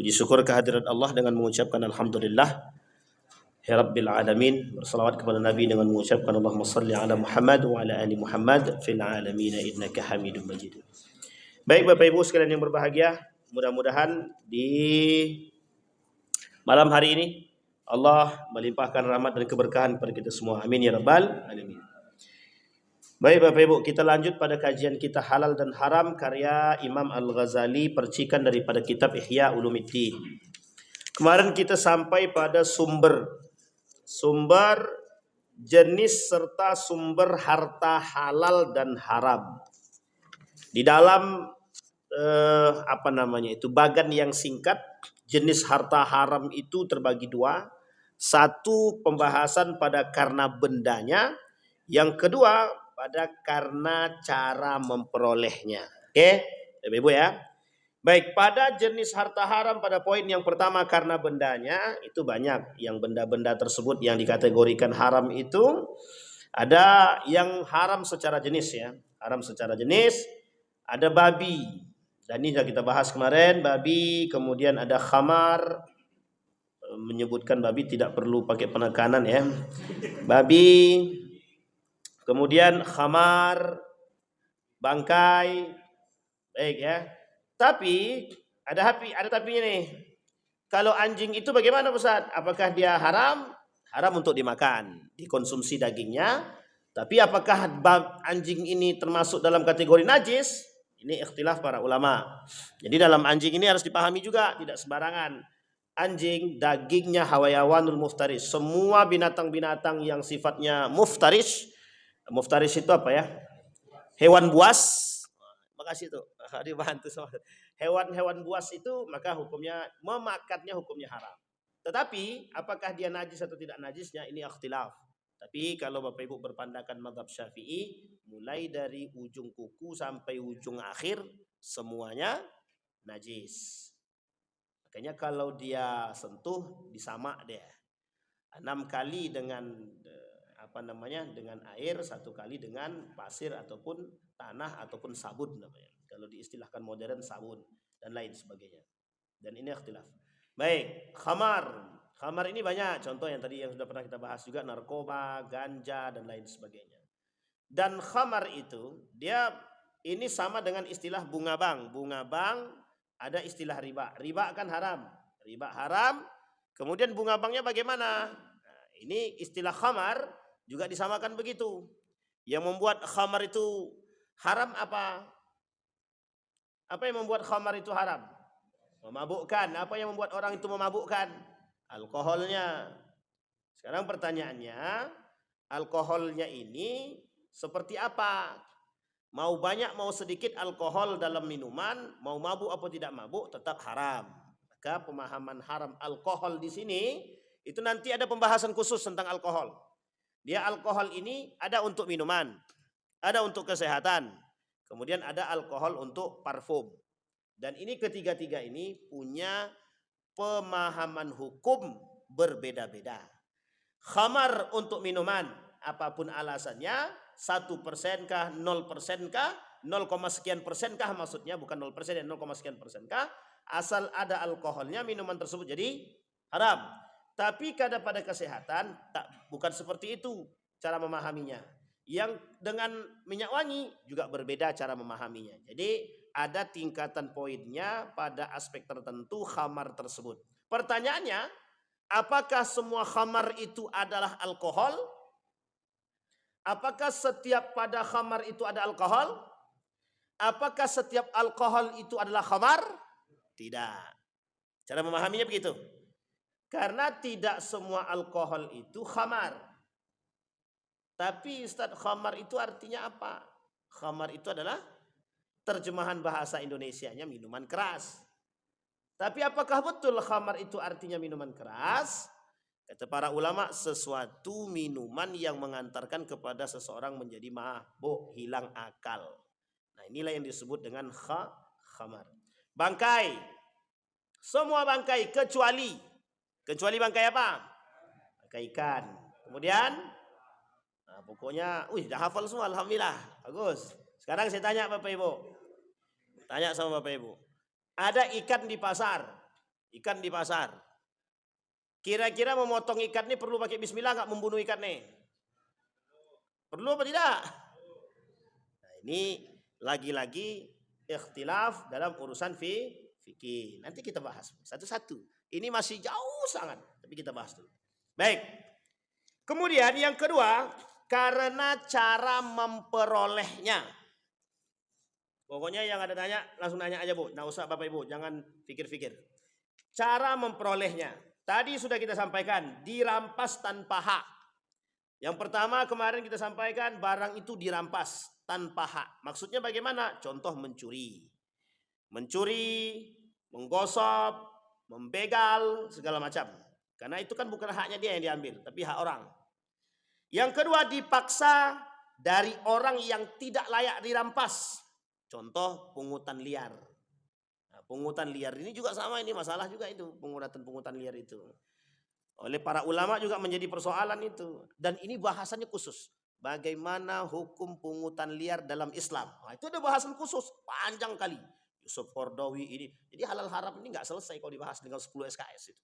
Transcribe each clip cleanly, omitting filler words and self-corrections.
Puji syukur kehadirat Allah dengan mengucapkan Alhamdulillah ya Rabbil Alamin. Bersalawat kepada Nabi dengan mengucapkan Allahumma salli ala Muhammad wa ala ali Muhammad fil alamin innaka hamidum majid. Baik Bapak Ibu sekalian yang berbahagia, mudah-mudahan di malam hari ini Allah melimpahkan rahmat dan keberkahan kepada kita semua. Amin ya Rabbal Alamin. Baik Bapak Ibu, kita lanjut pada kajian kita halal dan haram karya Imam Al-Ghazali, percikan daripada kitab Ihya Ulumuddin. Kemarin kita sampai pada sumber jenis serta sumber harta halal dan haram. Di dalam bagan yang singkat, jenis harta haram itu terbagi dua. Satu, pembahasan pada karena bendanya. Yang kedua, pada karena cara memperolehnya. Oke, Ibu ya. Baik, pada jenis harta haram pada poin yang pertama karena bendanya itu banyak. Yang benda-benda tersebut yang dikategorikan haram itu ada yang haram secara jenis ya. Haram secara jenis ada babi. Dan ini sudah kita bahas kemarin, babi, kemudian ada khamar. Menyebutkan babi tidak perlu pakai penekanan ya. Babi, kemudian khamar, bangkai, baik ya. Tapi ada tapinya nih. Kalau anjing itu bagaimana Ustaz? Apakah dia haram? Haram untuk dimakan, dikonsumsi dagingnya. Tapi apakah anjing ini termasuk dalam kategori najis? Ini ikhtilaf para ulama. Jadi dalam anjing ini harus dipahami juga, tidak sembarangan. Anjing dagingnya hawayawanul muftaris. Semua binatang-binatang yang sifatnya muftaris. Muftaris itu apa ya? Hewan buas. Makasih tuh. Dibantu sama. Hewan-hewan buas itu maka hukumnya memakannya hukumnya haram. Tetapi apakah dia najis atau tidak najisnya ini ikhtilaf. Tapi kalau Bapak Ibu berpandangan mazhab Syafi'i, mulai dari ujung kuku sampai ujung akhir semuanya najis. Makanya kalau dia sentuh disamak dia. 6 kali dengan dengan air, 1 kali dengan pasir ataupun tanah ataupun sabun namanya. Kalau diistilahkan modern sabun dan lain sebagainya. Dan ini ikhtilaf. Baik, khamar. Khamar ini banyak contoh yang tadi yang sudah pernah kita bahas juga, narkoba, ganja dan lain sebagainya. Dan khamar itu dia ini sama dengan istilah bunga bank. Bunga bank ada istilah riba. Riba kan haram. Riba haram. Kemudian bunga banknya bagaimana? Nah, ini istilah khamar juga disamakan begitu. Yang membuat khamar itu haram apa? Apa yang membuat khamar itu haram? Memabukkan. Apa yang membuat orang itu memabukkan? Alkoholnya. Sekarang pertanyaannya, alkoholnya ini seperti apa? Mau banyak mau sedikit alkohol dalam minuman, mau mabuk atau tidak mabuk tetap haram. Maka pemahaman haram alkohol di sini itu nanti ada pembahasan khusus tentang alkohol. Dia alkohol ini ada untuk minuman, ada untuk kesehatan, kemudian ada alkohol untuk parfum. Dan ini ketiga-tiga ini punya pemahaman hukum berbeda-beda. Khamar untuk minuman, apapun alasannya, 1% kah, 0% kah, 0, sekian persen kah maksudnya, bukan 0% dan 0, sekian persen kah, asal ada alkoholnya minuman tersebut jadi haram. Tapi pada kesehatan bukan seperti itu cara memahaminya. Yang dengan minyak wangi juga berbeda cara memahaminya. Jadi ada tingkatan poinnya pada aspek tertentu khamar tersebut. Pertanyaannya, apakah semua khamar itu adalah alkohol? Apakah setiap pada khamar itu ada alkohol? Apakah setiap alkohol itu adalah khamar? Tidak. Cara memahaminya begitu. Karena tidak semua alkohol itu khamar. Tapi Ustaz, khamar itu artinya apa? Khamar itu adalah terjemahan bahasa Indonesianya minuman keras. Tapi apakah betul khamar itu artinya minuman keras? Kata para ulama, sesuatu minuman yang mengantarkan kepada seseorang menjadi mabuk, hilang akal. Nah, inilah yang disebut dengan khamar. Bangkai. Semua bangkai kecuali bangkai apa? Bangkai ikan. Kemudian pokoknya dah hafal semua, alhamdulillah. Bagus. Sekarang saya tanya Bapak Ibu. Tanya sama Bapak Ibu. Ada ikan di pasar. Ikan di pasar. Kira-kira memotong ikan ini perlu pakai bismillah nggak membunuh ikan nih? Perlu apa tidak? Nah, ini lagi-lagi ikhtilaf dalam urusan fikih. Nanti kita bahas satu-satu. Ini masih jauh sangat, tapi kita bahas dulu. Baik. Kemudian yang kedua, karena cara memperolehnya. Pokoknya yang ada tanya, langsung nanya aja Bu. Nggak usah Bapak Ibu, jangan pikir-pikir. Cara memperolehnya. Tadi sudah kita sampaikan, dirampas tanpa hak. Yang pertama kemarin kita sampaikan, barang itu dirampas tanpa hak. Maksudnya bagaimana? Contoh mencuri. Mencuri, menggosok, membegal, segala macam. Karena itu kan bukan haknya dia yang diambil, tapi hak orang. Yang kedua, dipaksa dari orang yang tidak layak dirampas. Contoh pungutan liar. Nah, pungutan liar ini juga sama, ini masalah juga itu, pungutan liar itu. Oleh para ulama juga menjadi persoalan itu. Dan ini bahasannya khusus. Bagaimana hukum pungutan liar dalam Islam. Nah, itu ada bahasan khusus, panjang kali. Yusuf Qaradawi ini. Jadi halal haram ini nggak selesai kalau dibahas dengan 10 SKS itu.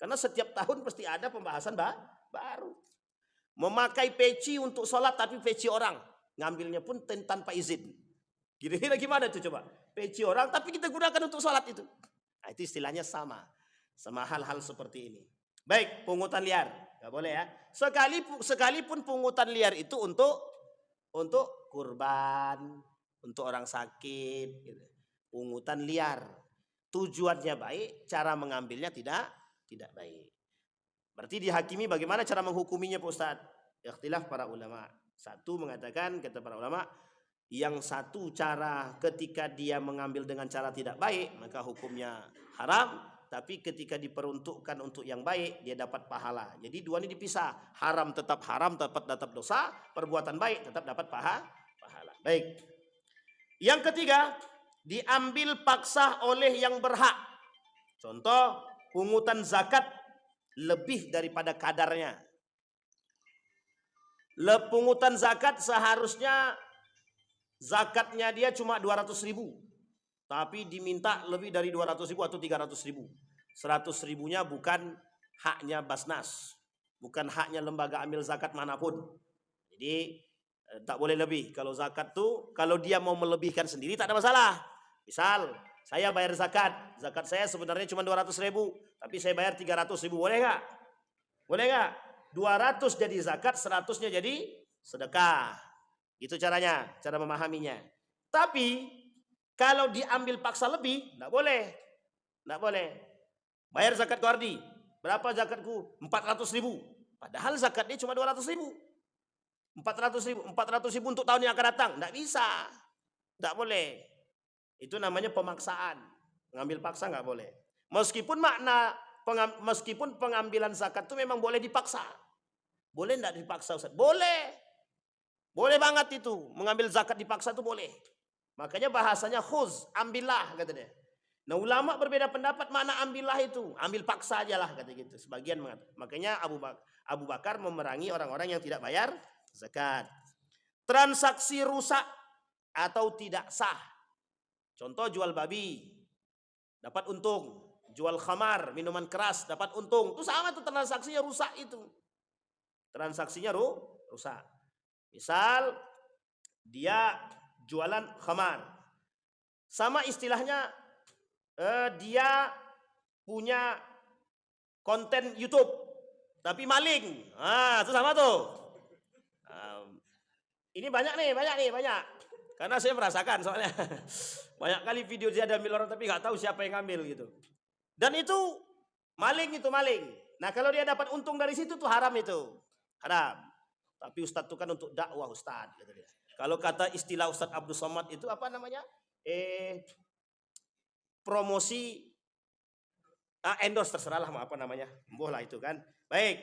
Karena setiap tahun pasti ada pembahasan baru. Memakai peci untuk sholat tapi peci orang. Ngambilnya pun tanpa izin. Kira-kira gimana itu coba? Peci orang tapi kita gunakan untuk sholat itu. Nah, itu istilahnya sama. Sama hal-hal seperti ini. Baik, pungutan liar. Gak boleh ya. Sekalipun pungutan liar itu untuk kurban. Untuk orang sakit. Gitu. Pungutan liar. Tujuannya baik, cara mengambilnya tidak baik. Berarti dihakimi bagaimana cara menghukuminya Pak Ustadz? Ikhtilaf para ulama. Satu mengatakan, kata para ulama, yang satu cara ketika dia mengambil dengan cara tidak baik, maka hukumnya haram. Tapi ketika diperuntukkan untuk yang baik, dia dapat pahala. Jadi dua ini dipisah. Haram, tetap dosa. Perbuatan baik tetap dapat pahala. Baik. Yang ketiga, diambil paksa oleh yang berhak. Contoh, pungutan zakat lebih daripada kadarnya. Pungutan zakat seharusnya zakatnya dia cuma 200.000. Tapi diminta lebih dari 200.000 atau 300.000. 100.000-nya bukan haknya Basnas. Bukan haknya lembaga ambil zakat manapun. Jadi tak boleh lebih. Kalau zakat tuh, kalau dia mau melebihkan sendiri tak ada masalah. Misal, saya bayar zakat. Zakat saya sebenarnya cuma 200.000. Tapi saya bayar 300.000. Boleh nggak? Boleh nggak? 200 jadi zakat, 100-nya jadi sedekah. Itu caranya, cara memahaminya. Tapi kalau diambil paksa lebih, enggak boleh. Enggak boleh. Bayar zakat Guardi. Berapa zakatku? 400.000. Padahal zakatnya cuma 200.000. 400.000 untuk tahun yang akan datang. Enggak bisa. Enggak boleh. Itu namanya pemaksaan. Mengambil paksa enggak boleh. Meskipun pengambilan zakat itu memang boleh dipaksa. Boleh enggak dipaksa Ustaz? Boleh. Boleh banget itu. Mengambil zakat dipaksa itu boleh. Makanya bahasanya khuz, ambillah kata dia. Nah ulama berbeda pendapat mana ambillah itu. Ambil paksa aja lah kata gitu. Sebagian mengatakan. Makanya Abu Bakar memerangi orang-orang yang tidak bayar zakat. Transaksi rusak atau tidak sah. Contoh jual babi. Dapat untung. Jual khamar, minuman keras, dapat untung. Itu sama tuh transaksinya rusak itu. Transaksinya rusak. Misal dia jualan khamar. Sama istilahnya dia punya konten YouTube tapi maling. Itu sama tuh. Ini banyak. Karena saya merasakan soalnya banyak kali video dia ambil orang tapi nggak tahu siapa yang ngambil gitu. Dan itu maling. Nah kalau dia dapat untung dari situ tuh haram itu. Haram. Tapi Ustadz itu kan untuk dakwah Ustadz. Gitu dia. Kalau kata istilah Ustadz Abdul Somad itu apa namanya? Promosi endorse terserahlah apa namanya. Boleh itu kan. Baik.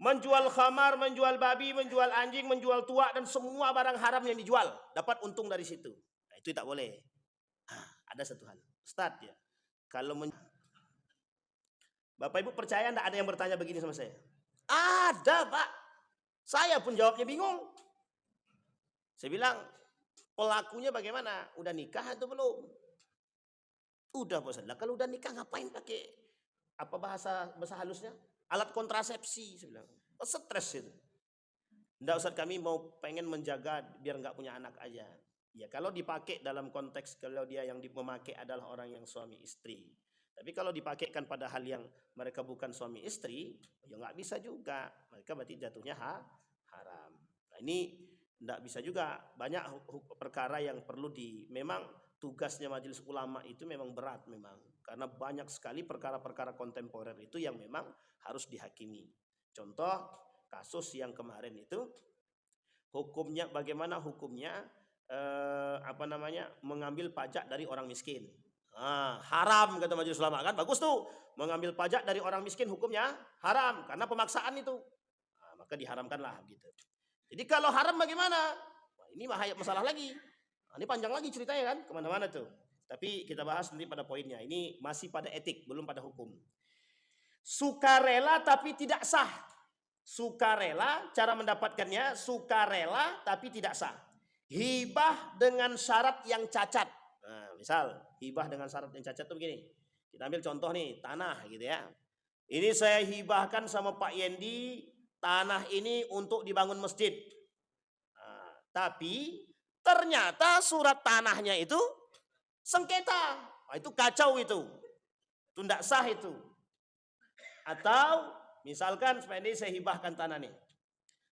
Menjual khamar, menjual babi, menjual anjing, menjual tua dan semua barang haram yang dijual dapat untung dari situ. Nah, itu tak boleh. Ada satu hal. Ustadz ya. Kalau Bapak Ibu percaya enggak ada yang bertanya begini sama saya? Ada, Pak. Saya pun jawabnya bingung. Saya bilang, pelakunya bagaimana? Udah nikah atau belum? Udah Pak Ustaz. Lah kalau udah nikah ngapain pakai apa bahasa halusnya? Alat kontrasepsi, saya bilang. Oh, stres itu. Enggak Ustaz, kami mau pengen menjaga biar nggak punya anak aja. Ya kalau dipakai dalam konteks kalau dia yang memakai adalah orang yang suami istri. Tapi kalau dipakaikan pada hal yang mereka bukan suami istri, ya nggak bisa juga. Mereka berarti jatuhnya haram. Nah, ini nggak bisa juga. Banyak perkara yang perlu memang tugasnya majelis ulama itu memang berat memang. Karena banyak sekali perkara-perkara kontemporer itu yang memang harus dihakimi. Contoh kasus yang kemarin itu, hukumnya bagaimana hukumnya mengambil pajak dari orang miskin. Haram kata majelis ulama kan, bagus tuh, mengambil pajak dari orang miskin hukumnya haram karena pemaksaan itu. Maka diharamkanlah gitu. Jadi kalau haram bagaimana? Ini masalah lagi. Ini panjang lagi ceritanya kan, kemana-mana tuh. Tapi kita bahas nanti pada poinnya. Ini masih pada etik, belum pada hukum. Sukarela tapi tidak sah. Sukarela, cara mendapatkannya sukarela tapi tidak sah. Hibah dengan syarat yang cacat. Nah, misal hibah dengan syarat yang cacat itu begini. Kita ambil contoh nih, tanah gitu ya. Ini saya hibahkan sama Pak Yendi tanah ini untuk dibangun masjid. Nah, tapi ternyata surat tanahnya itu sengketa. Nah, itu kacau itu. Itu tidak sah itu. Atau misalkan ini saya hibahkan tanah nih.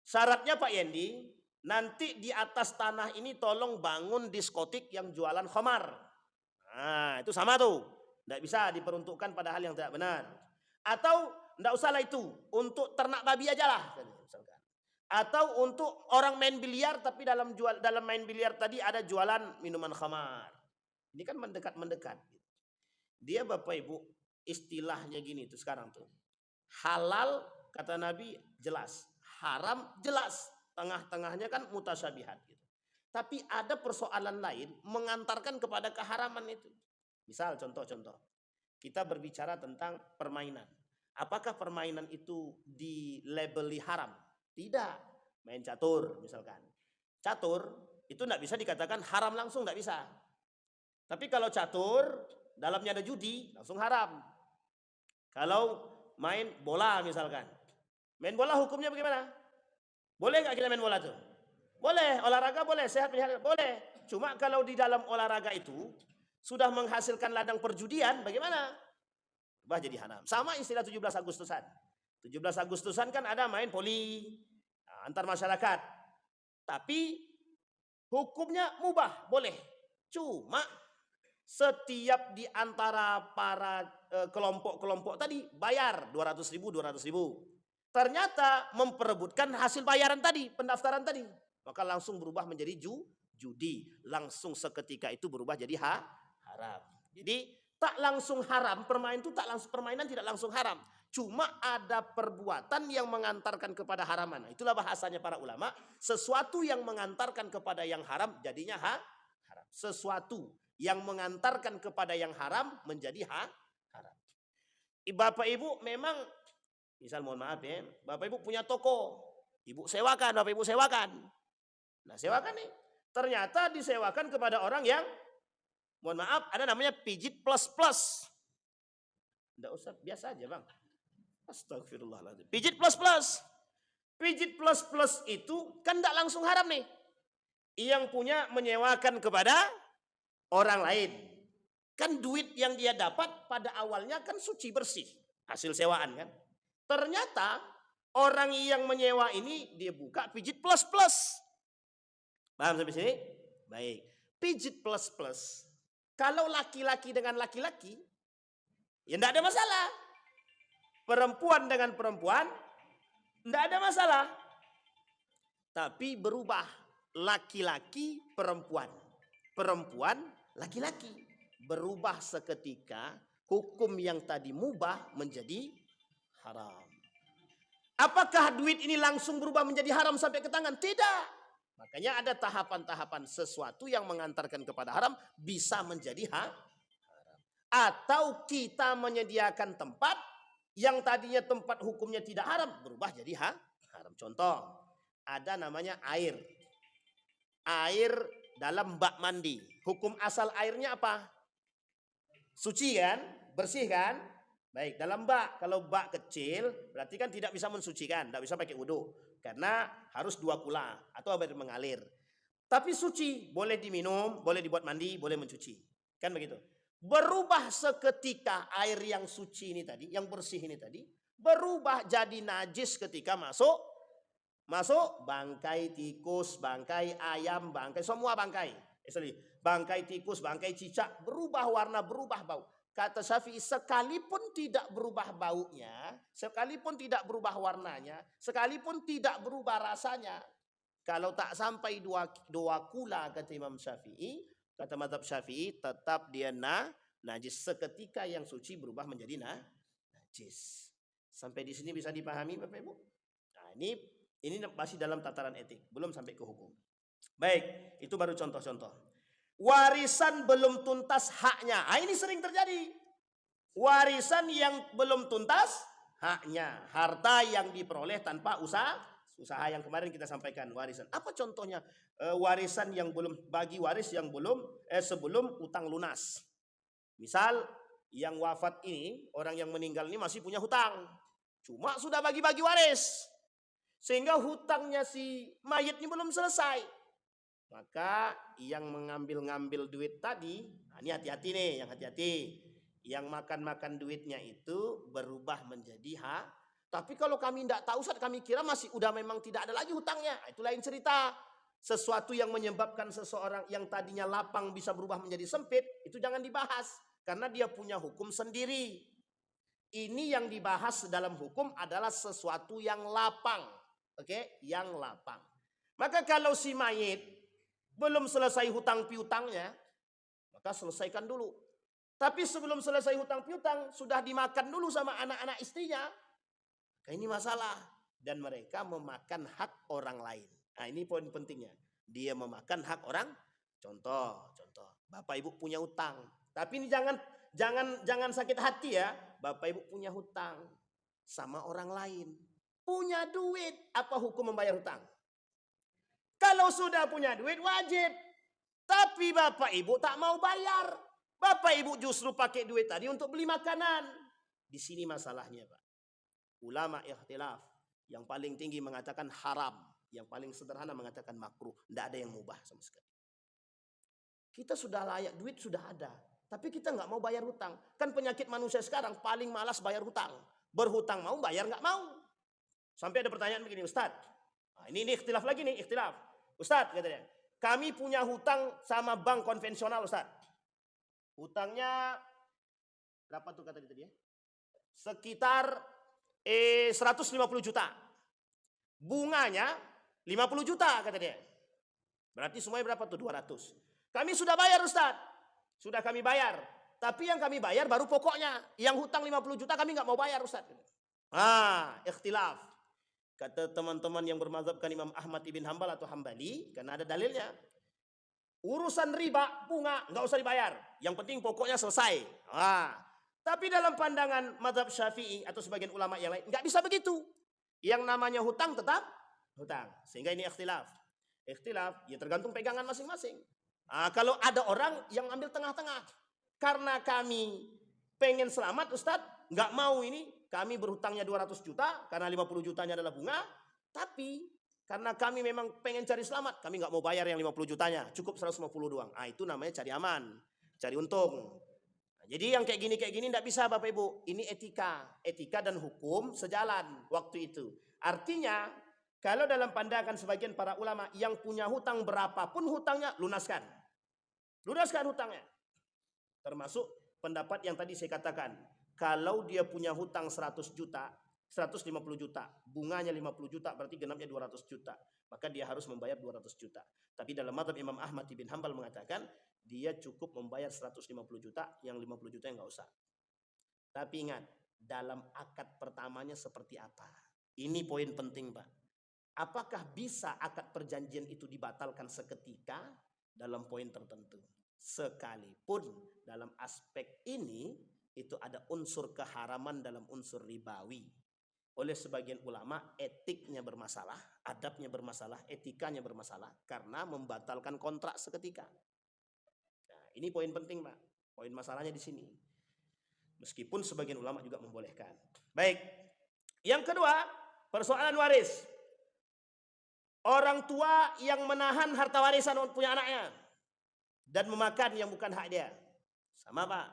Syaratnya Pak Yendi, nanti di atas tanah ini tolong bangun diskotik yang jualan khamar. Nah, itu sama tuh. Tidak bisa diperuntukkan pada hal yang tidak benar. Atau tidak usahlah itu, untuk ternak babi aja lah. Atau untuk orang main biliar, tapi dalam main biliar tadi ada jualan minuman khamar. Ini kan mendekat-mendekat. Dia Bapak Ibu, istilahnya gini tuh sekarang tuh. Halal kata Nabi jelas, haram jelas, tengah-tengahnya kan mutasyabihat gitu. Tapi ada persoalan lain mengantarkan kepada keharaman itu. Misal contoh-contoh, kita berbicara tentang permainan. Apakah permainan itu dilabeli haram? Tidak. Main catur misalkan. Catur itu tidak bisa dikatakan haram langsung, tidak bisa. Tapi kalau catur dalamnya ada judi, langsung haram. Kalau main bola misalkan. Main bola hukumnya bagaimana? Boleh nggak kita main bola tuh? Boleh, olahraga boleh, sehat boleh. Cuma kalau di dalam olahraga itu sudah menghasilkan ladang perjudian, bagaimana? Bah jadi haram. Sama istilah 17 Agustusan. 17 Agustusan kan ada main poli antar masyarakat. Tapi hukumnya mubah, boleh. Cuma setiap di antara para kelompok-kelompok tadi bayar 200.000. Ternyata memperebutkan hasil bayaran tadi, pendaftaran tadi. Maka langsung berubah menjadi judi. Langsung seketika itu berubah jadi haram. Jadi tak langsung haram, permainan tidak langsung haram. Cuma ada perbuatan yang mengantarkan kepada haraman. Itulah bahasanya para ulama. Sesuatu yang mengantarkan kepada yang haram jadinya haram. Sesuatu yang mengantarkan kepada yang haram menjadi haram. Bapak Ibu memang, misal mohon maaf ya, Bapak Ibu punya toko, Ibu sewakan, Bapak Ibu sewakan. Nah sewakan nih, ternyata disewakan kepada orang yang, mohon maaf, ada namanya pijit plus. Nggak usah, biasa aja bang. Astagfirullahaladzim. Pijit plus. Pijit plus itu kan nggak langsung haram nih. Yang punya menyewakan kepada orang lain. Kan duit yang dia dapat pada awalnya kan suci bersih. Hasil sewaan kan. Ternyata orang yang menyewa ini dia buka pijit plus. Paham sampai sini? Baik. Pijit plus. Kalau laki-laki dengan laki-laki, ya enggak ada masalah. Perempuan dengan perempuan, enggak ada masalah. Tapi berubah laki-laki perempuan. Perempuan laki-laki. Berubah seketika hukum yang tadi mubah menjadi haram. Apakah duit ini langsung berubah menjadi haram sampai ke tangan? Tidak. Makanya ada tahapan-tahapan sesuatu yang mengantarkan kepada haram bisa menjadi haram. Atau kita menyediakan tempat yang tadinya tempat hukumnya tidak haram berubah jadi haram. Contoh, ada namanya air. Air dalam bak mandi. Hukum asal airnya apa? Suci kan? Bersih kan? Baik, dalam bak. Kalau bak kecil, berarti kan tidak bisa mensucikan. Tidak bisa pakai wudhu. Karena harus 2 kula atau air mengalir. Tapi suci, boleh diminum, boleh dibuat mandi, boleh mencuci. Kan begitu. Berubah seketika air yang suci ini tadi, yang bersih ini tadi, berubah jadi najis ketika masuk bangkai tikus, bangkai ayam, bangkai semua bangkai. Bangkai tikus, bangkai cicak berubah warna, berubah bau. Kata Syafi'i, sekalipun tidak berubah baunya, sekalipun tidak berubah warnanya, sekalipun tidak berubah rasanya, kalau tak sampai dua kula, kata Imam Syafi'i, kata mazhab Syafi'i, tetap dia najis. Seketika yang suci berubah menjadi najis. Sampai di sini bisa dipahami Bapak Ibu? Nah, ini masih dalam tataran etik, belum sampai ke hukum. Baik, itu baru contoh-contoh. Warisan belum tuntas haknya. Ini sering terjadi. Warisan yang belum tuntas haknya. Harta yang diperoleh tanpa usaha yang kemarin kita sampaikan, warisan. Apa contohnya? Warisan yang belum, bagi waris yang belum sebelum utang lunas. Misal yang wafat ini, orang yang meninggal ini masih punya hutang. Cuma sudah bagi-bagi waris. Sehingga hutangnya si mayat ini belum selesai. Maka yang mengambil-ngambil duit tadi, ini hati-hati nih, yang hati-hati. Yang makan-makan duitnya itu berubah menjadi hak. Tapi kalau kami tidak tahu, saat kami kira masih udah memang tidak ada lagi hutangnya. Itu lain cerita. Sesuatu yang menyebabkan seseorang yang tadinya lapang bisa berubah menjadi sempit, itu jangan dibahas. Karena dia punya hukum sendiri. Ini yang dibahas dalam hukum adalah sesuatu yang lapang. Oke, yang lapang. Maka kalau si mayit belum selesai hutang piutangnya, maka selesaikan dulu. Tapi sebelum selesai hutang piutang, sudah dimakan dulu sama anak-anak istrinya. Maka ini masalah. Dan mereka memakan hak orang lain. Nah, ini poin pentingnya. Dia memakan hak orang. Contoh. Bapak Ibu punya hutang. Tapi ini jangan sakit hati ya. Bapak Ibu punya hutang sama orang lain. Punya duit. Apa hukum membayar hutang? Kalau sudah punya duit wajib. Tapi Bapak Ibu tak mau bayar. Bapak Ibu justru pakai duit tadi untuk beli makanan. Di sini masalahnya Pak. Ulama ikhtilaf. Yang paling tinggi mengatakan haram. Yang paling sederhana mengatakan makruh. Tidak ada yang mubah sama sekali. Kita sudah layak, duit sudah ada. Tapi kita nggak mau bayar hutang. Kan penyakit manusia sekarang paling malas bayar hutang. Berhutang mau, bayar nggak mau. Sampai ada pertanyaan begini, Ustadz. Nah, ini ikhtilaf lagi nih, ikhtilaf. Ustadz katanya, kami punya hutang sama bank konvensional Ustadz. Hutangnya berapa tuh kata dia tadi ya? Sekitar 150 juta. Bunganya 50 juta kata dia. Berarti semuanya berapa tuh? 200. Kami sudah bayar Ustadz. Sudah kami bayar. Tapi yang kami bayar baru pokoknya. Yang hutang 50 juta kami nggak mau bayar Ustadz. Ikhtilaf. Kata teman-teman yang bermazhabkan Imam Ahmad ibn Hambal atau Hambali, karena ada dalilnya. Urusan riba, bunga, nggak usah dibayar. Yang penting pokoknya selesai. Tapi dalam pandangan mazhab Syafi'i atau sebagian ulama yang lain, nggak bisa begitu. Yang namanya hutang tetap hutang. Sehingga ini ikhtilaf. Ikhtilaf, ya tergantung pegangan masing-masing. Kalau ada orang yang ambil tengah-tengah. Karena kami pengen selamat Ustadz, nggak mau ini. Kami berhutangnya 200 juta, karena 50 jutanya adalah bunga. Tapi karena kami memang pengen cari selamat, kami nggak mau bayar yang 50 jutanya. Cukup 150 doang. Itu namanya cari aman, cari untung. Jadi yang kayak gini nggak bisa Bapak Ibu. Ini etika dan hukum sejalan waktu itu. Artinya kalau dalam pandangan sebagian para ulama yang punya hutang berapapun hutangnya lunaskan hutangnya. Termasuk pendapat yang tadi saya katakan, kalau dia punya hutang 100 juta, 150 juta, bunganya 50 juta, berarti genapnya 200 juta. Maka dia harus membayar 200 juta. Tapi dalam mazhab Imam Ahmad bin Hambal mengatakan, dia cukup membayar 150 juta, yang 50 juta yang nggak usah. Tapi ingat, dalam akad pertamanya seperti apa? Ini poin penting Pak. Apakah bisa akad perjanjian itu dibatalkan seketika? Dalam poin tertentu. Sekalipun dalam aspek ini itu ada unsur keharaman dalam unsur ribawi. Oleh sebagian ulama etiknya bermasalah, adabnya bermasalah, etikanya bermasalah karena membatalkan kontrak seketika. Nah, ini poin penting Pak. Poin masalahnya di sini. Meskipun sebagian ulama juga membolehkan. Baik. Yang kedua, persoalan waris. Orang tua yang menahan harta warisan untuk punya anaknya dan memakan yang bukan hak dia. Sama Pak.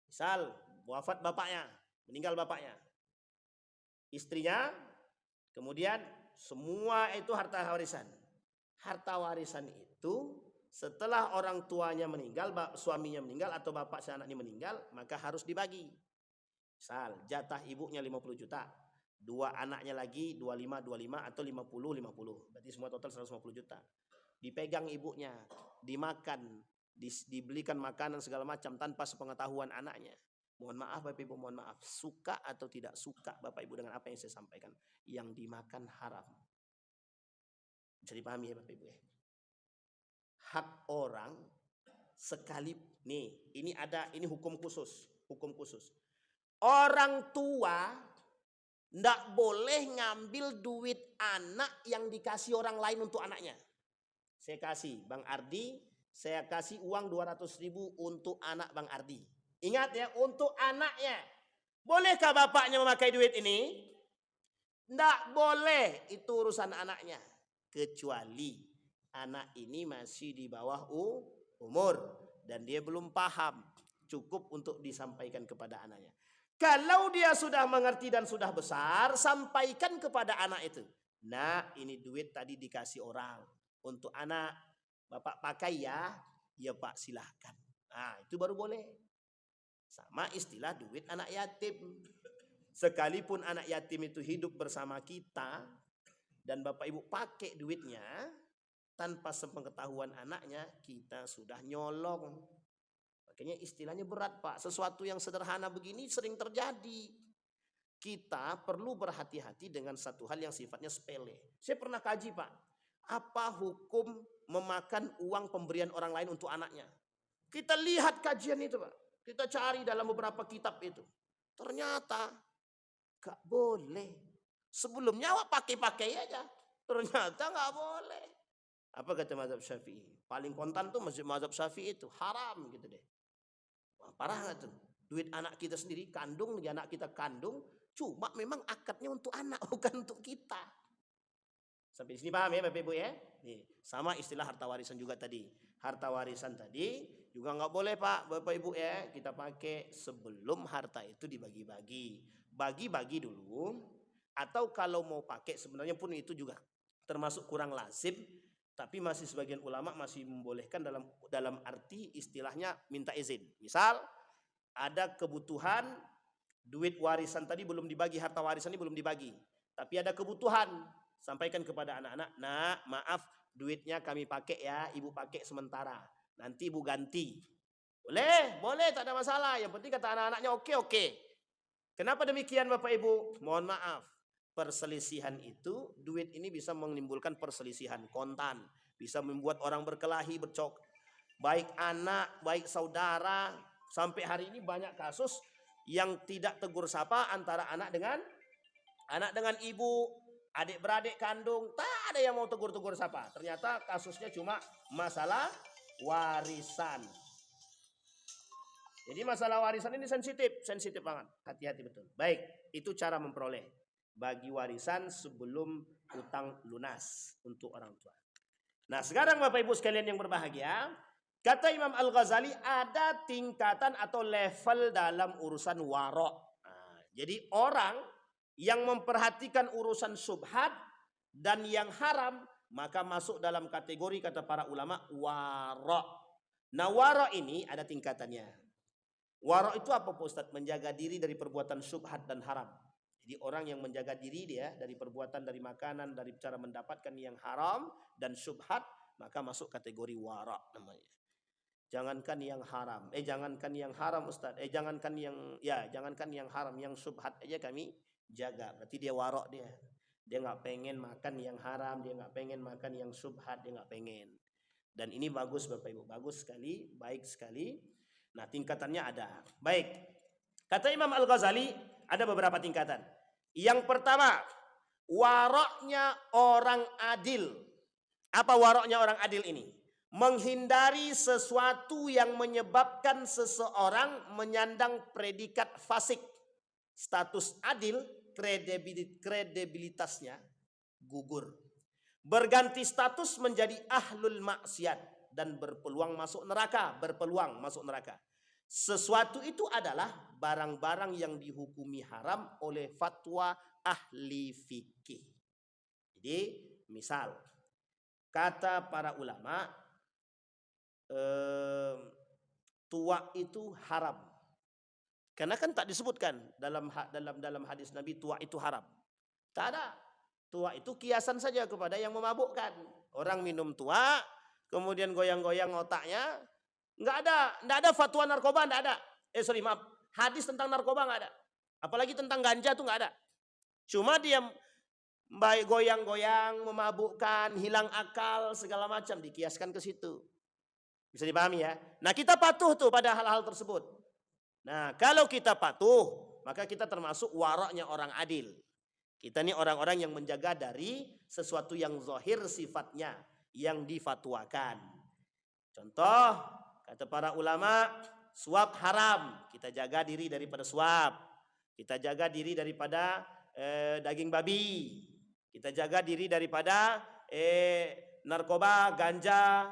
Misal wafat bapaknya, meninggal bapaknya. Istrinya, kemudian semua itu harta warisan. Harta warisan itu setelah orang tuanya meninggal, suaminya meninggal atau bapak si anaknya meninggal, maka harus dibagi. Misal jatah ibunya 50 juta, dua anaknya lagi 25 atau 50. Berarti semua total 150 juta. Dipegang ibunya, dimakan, dibelikan makanan segala macam tanpa sepengetahuan anaknya. Mohon maaf Bapak Ibu, mohon maaf. Suka atau tidak suka Bapak Ibu dengan apa yang saya sampaikan, yang dimakan haram. Bisa dipahami ya Bapak Ibu ya. Hak orang sekali nih, ini hukum khusus. Orang tua ndak boleh ngambil duit anak yang dikasih orang lain untuk anaknya. Saya kasih Bang Ardi, saya kasih uang 200.000 untuk anak Bang Ardi. Ingat ya, untuk anaknya. Bolehkah bapaknya memakai duit ini? Ndak boleh, itu urusan anaknya. Kecuali anak ini masih di bawah umur dan dia belum paham, cukup untuk disampaikan kepada anaknya. Kalau dia sudah mengerti dan sudah besar, sampaikan kepada anak itu. Nah, ini duit tadi dikasih orang untuk anak, Bapak pakai ya. Ya Pak, silahkan. Nah, itu baru boleh. Sama istilah duit anak yatim. Sekalipun anak yatim itu hidup bersama kita dan Bapak Ibu pakai duitnya tanpa sepengetahuan anaknya, kita sudah nyolong. Makanya istilahnya berat Pak. Sesuatu yang sederhana begini sering terjadi. Kita perlu berhati-hati dengan satu hal yang sifatnya sepele. Saya pernah kaji Pak. Apa hukum memakan uang pemberian orang lain untuk anaknya? Kita lihat kajian itu Pak. Kita cari dalam beberapa kitab itu. Ternyata gak boleh. Sebelumnya awak pakai-pakai aja. Ternyata gak boleh. Apa kata mazhab Syafi'i? Paling kontan tuh mazhab Syafi'i itu haram gitu deh. Wah, parah gak tuh? Duit anak kita sendiri kandung, anak kita kandung, cuma memang akadnya untuk anak bukan untuk kita. Sampai di sini paham ya Bapak Ibu ya? Nih, sama istilah harta warisan juga tadi. Harta warisan tadi juga nggak boleh Pak, Bapak Ibu ya, kita pakai sebelum harta itu dibagi-bagi. Bagi-bagi dulu, atau kalau mau pakai sebenarnya pun itu juga termasuk kurang lazim. Tapi masih sebagian ulama masih membolehkan dalam arti istilahnya minta izin. Misal ada kebutuhan duit warisan tadi belum dibagi, harta warisan ini belum dibagi. Tapi ada kebutuhan, sampaikan kepada anak-anak, nah maaf duitnya kami pakai ya, ibu pakai sementara. Nanti ibu ganti. Boleh, tak ada masalah. Yang penting kata anak-anaknya oke. Kenapa demikian Bapak Ibu? Mohon maaf. Perselisihan itu, duit ini bisa menimbulkan perselisihan kontan, bisa membuat orang berkelahi, bercok, baik anak, baik saudara. Sampai hari ini banyak kasus yang tidak tegur sapa antara anak dengan ibu, adik beradik kandung, tak ada yang mau tegur sapa. Ternyata kasusnya cuma masalah warisan. Jadi masalah warisan ini sensitif banget, hati-hati betul. Baik, itu cara memperoleh. Bagi warisan sebelum utang lunas untuk orang tua. Nah sekarang Bapak Ibu sekalian yang berbahagia, kata Imam Al-Ghazali ada tingkatan atau level dalam urusan warok. Nah, jadi orang yang memperhatikan urusan syubhat dan yang haram, maka masuk dalam kategori kata para ulama warok. Nah warok ini ada tingkatannya. Warok itu apa Pak Ustadz? Menjaga diri dari perbuatan syubhat dan haram. Jadi orang yang menjaga diri dia dari perbuatan, dari makanan, dari cara mendapatkan yang haram dan syubhat, maka masuk kategori wara namanya. Jangankan yang haram, jangankan yang haram Ustaz, jangankan yang haram, yang syubhat aja kami jaga. Berarti dia wara dia. Dia nggak pengen makan yang haram, dia nggak pengen makan yang syubhat, dia nggak pengen. Dan ini bagus Bapak Ibu, bagus sekali, baik sekali. Nah tingkatannya ada. Baik, kata Imam Al-Ghazali ada beberapa tingkatan. Yang pertama, waroknya orang adil. Apa waroknya orang adil ini? menghindari sesuatu yang menyebabkan seseorang menyandang predikat fasik. Status adil, kredibilitasnya gugur. Berganti status menjadi ahlul maksiat dan berpeluang masuk neraka. Sesuatu itu adalah barang-barang yang dihukumi haram oleh fatwa ahli fikih. Jadi misal kata para ulama, tuak itu haram. Karena kan tak disebutkan dalam hadis Nabi tuak itu haram. Tak ada. Tuak itu kiasan saja kepada yang memabukkan. Orang minum tuak, kemudian goyang-goyang otaknya, nggak ada fatwa narkoba, nggak ada. Hadis tentang narkoba nggak ada. Apalagi tentang ganja tuh nggak ada. Cuma dia baik goyang-goyang, memabukkan, hilang akal, segala macam dikiaskan ke situ. Bisa dipahami ya? Nah, kita patuh tuh pada hal-hal tersebut. Nah, kalau kita patuh, maka kita termasuk waraknya orang adil. Kita ini orang-orang yang menjaga dari sesuatu yang zahir sifatnya, yang difatwakan. Contoh, kata para ulama, suap haram. Kita jaga diri daripada suap. Kita jaga diri daripada daging babi. Kita jaga diri daripada narkoba, ganja,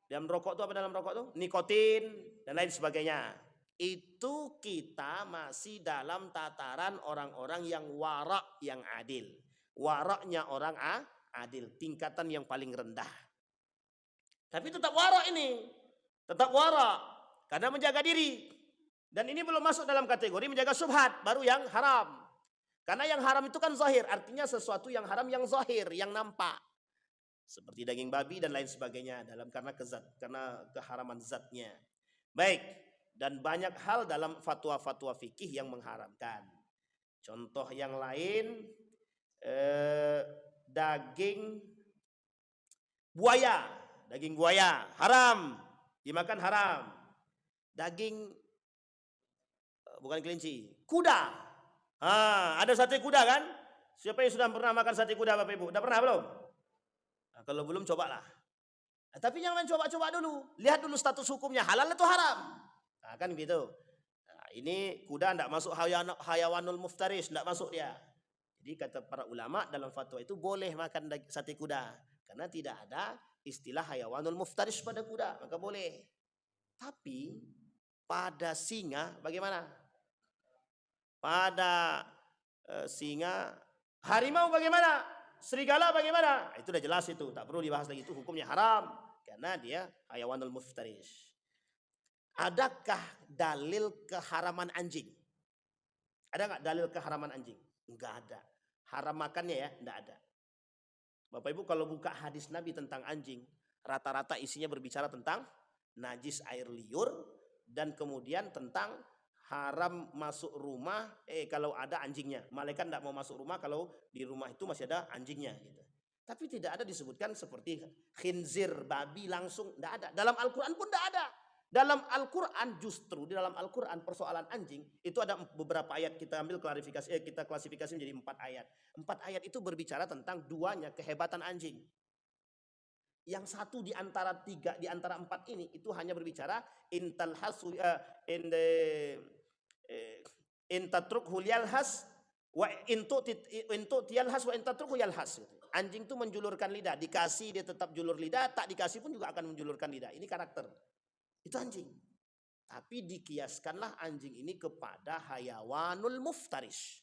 dalam rokok itu apa dalam rokok itu? Nikotin dan lain sebagainya. Itu kita masih dalam tataran orang-orang yang warak, yang adil. Waraknya orang adil, tingkatan yang paling rendah. Tapi tetap warak ini. Tetap warak. Karena menjaga diri. Dan ini belum masuk dalam kategori menjaga syubhat, baru yang haram. Karena yang haram itu kan zahir, artinya sesuatu yang haram yang zahir, yang nampak. Seperti daging babi dan lain sebagainya karena keharaman zatnya. Baik, dan banyak hal dalam fatwa-fatwa fikih yang mengharamkan. Contoh yang lain, daging buaya haram, dimakan haram. Daging bukan kelinci, kuda. Ada sate kuda kan? Siapa yang sudah pernah makan sate kuda Bapak Ibu? Sudah pernah belum? Nah, kalau belum cobalah. Nah, tapi jangan coba-coba dulu. Lihat dulu status hukumnya, halal atau haram. Nah, kan gitu. Nah, ini kuda tidak masuk hayawanul muftaris, tidak masuk dia. Jadi kata para ulama dalam fatwa itu boleh makan sate kuda. Karena tidak ada istilah hayawanul muftaris pada kuda, maka boleh. Tapi pada singa bagaimana? Pada singa, harimau bagaimana? Serigala bagaimana? Itu udah jelas itu, tak perlu dibahas lagi, itu hukumnya haram karena dia hayawanul muftaris. Adakah dalil keharaman anjing? Ada nggak dalil keharaman anjing? Enggak ada. Haram makannya ya, enggak ada. Bapak Ibu kalau buka hadis Nabi tentang anjing, rata-rata isinya berbicara tentang najis air liur dan kemudian tentang haram masuk rumah kalau ada anjingnya. Malaikat tidak mau masuk rumah kalau di rumah itu masih ada anjingnya gitu. Tapi tidak ada disebutkan seperti khinzir, babi langsung, tidak ada. Dalam Al-Quran pun tidak ada. Dalam Al-Quran justru di dalam Al-Quran persoalan anjing itu ada beberapa ayat, kita ambil kita klasifikasi menjadi 4 ayat. 4 ayat itu berbicara tentang duanya kehebatan anjing. Yang satu di antara 3 di antara 4 ini itu hanya berbicara intatrukhu yalhas wa intutiyalhas wa intatrukhu yalhas. Anjing itu menjulurkan lidah, dikasih dia tetap julur lidah, tak dikasih pun juga akan menjulurkan lidah. Ini karakter. Itu anjing. Tapi dikiaskanlah anjing ini kepada hayawanul muftaris.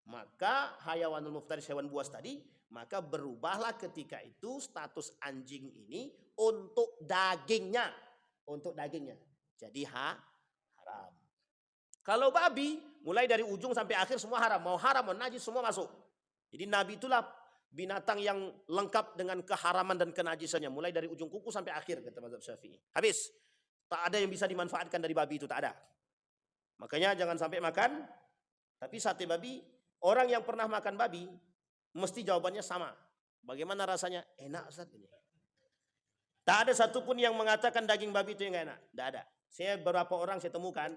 Maka hayawanul muftaris, hewan buas tadi, maka berubahlah ketika itu status anjing ini untuk dagingnya. Untuk dagingnya. Jadi haram. Kalau babi, mulai dari ujung sampai akhir semua haram. Mau haram, mau najis, semua masuk. Jadi Nabi itulah binatang yang lengkap dengan keharaman dan kenajisannya. Mulai dari ujung kuku sampai akhir, kata mazhab Syafi'i. Habis. Tak ada yang bisa dimanfaatkan dari babi itu, tak ada. Makanya jangan sampai makan. Tapi sate babi, orang yang pernah makan babi, mesti jawabannya sama. Bagaimana rasanya? Enak Ustaz. Tak ada satupun yang mengatakan daging babi itu yang gak enak. Tak ada. Saya beberapa orang saya temukan,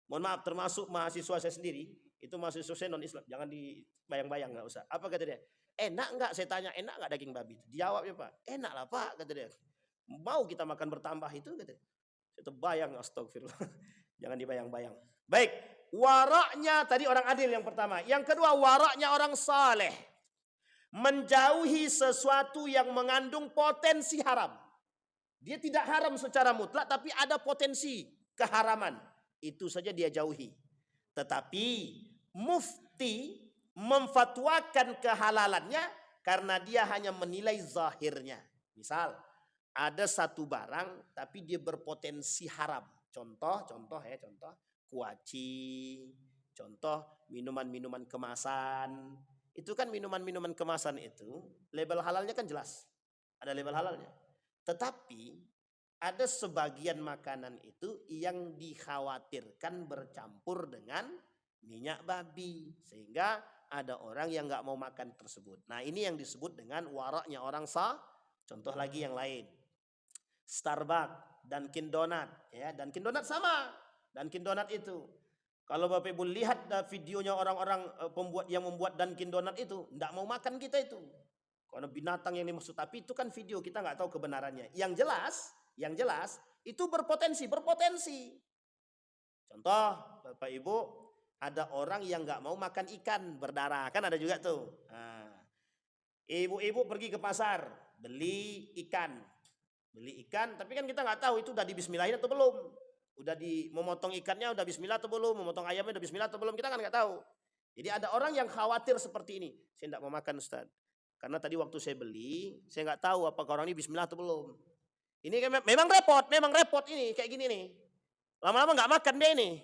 mohon maaf termasuk mahasiswa saya sendiri, itu mahasiswa saya non-Islam. Jangan dibayang-bayang, gak usah. Apa kata dia? Enak enggak? Saya tanya, enak enggak daging babi itu? Dijawabnya Pak, enak lah Pak, kata dia. Mau kita makan bertambah itu gitu. Itu bayang, astagfirullah. Jangan dibayang-bayang. Baik, waraknya tadi orang adil yang pertama. Yang kedua, waraknya orang saleh. Menjauhi sesuatu yang mengandung potensi haram. Dia tidak haram secara mutlak, tapi ada potensi keharaman. Itu saja dia jauhi. Tetapi mufti memfatwakan kehalalannya karena dia hanya menilai zahirnya. Misal, ada satu barang tapi dia berpotensi haram. Contoh, kuaci, contoh minuman-minuman kemasan. Itu kan minuman-minuman kemasan itu, label halalnya kan jelas. Ada label halalnya. Tetapi ada sebagian makanan itu yang dikhawatirkan bercampur dengan minyak babi. Sehingga ada orang yang nggak mau makan tersebut. Nah ini yang disebut dengan waraknya orang sah. Contoh lagi yang lain. Starbucks, Dunkin Donat. Ya, Dunkin Donat sama. Dunkin Donat itu. Kalau Bapak Ibu lihat videonya orang-orang pembuat yang membuat Dunkin Donat itu, nggak mau makan kita itu. Karena binatang yang dimaksud, tapi itu kan video, kita nggak tahu kebenarannya. Yang jelas itu berpotensi. Contoh, Bapak Ibu, ada orang yang nggak mau makan ikan berdarah, kan ada juga tuh. Nah, ibu-ibu pergi ke pasar beli ikan, tapi kan kita nggak tahu itu udah dibismillahin atau belum. Udah memotong ikannya udah bismillah atau belum, memotong ayamnya udah bismillah atau belum, kita kan nggak tahu. Jadi ada orang yang khawatir seperti ini, saya nggak mau makan Ustaz. Karena tadi waktu saya beli, saya nggak tahu apakah orang ini bismillah atau belum. Ini kan memang repot ini kayak gini nih. Lama-lama nggak makan dia ini.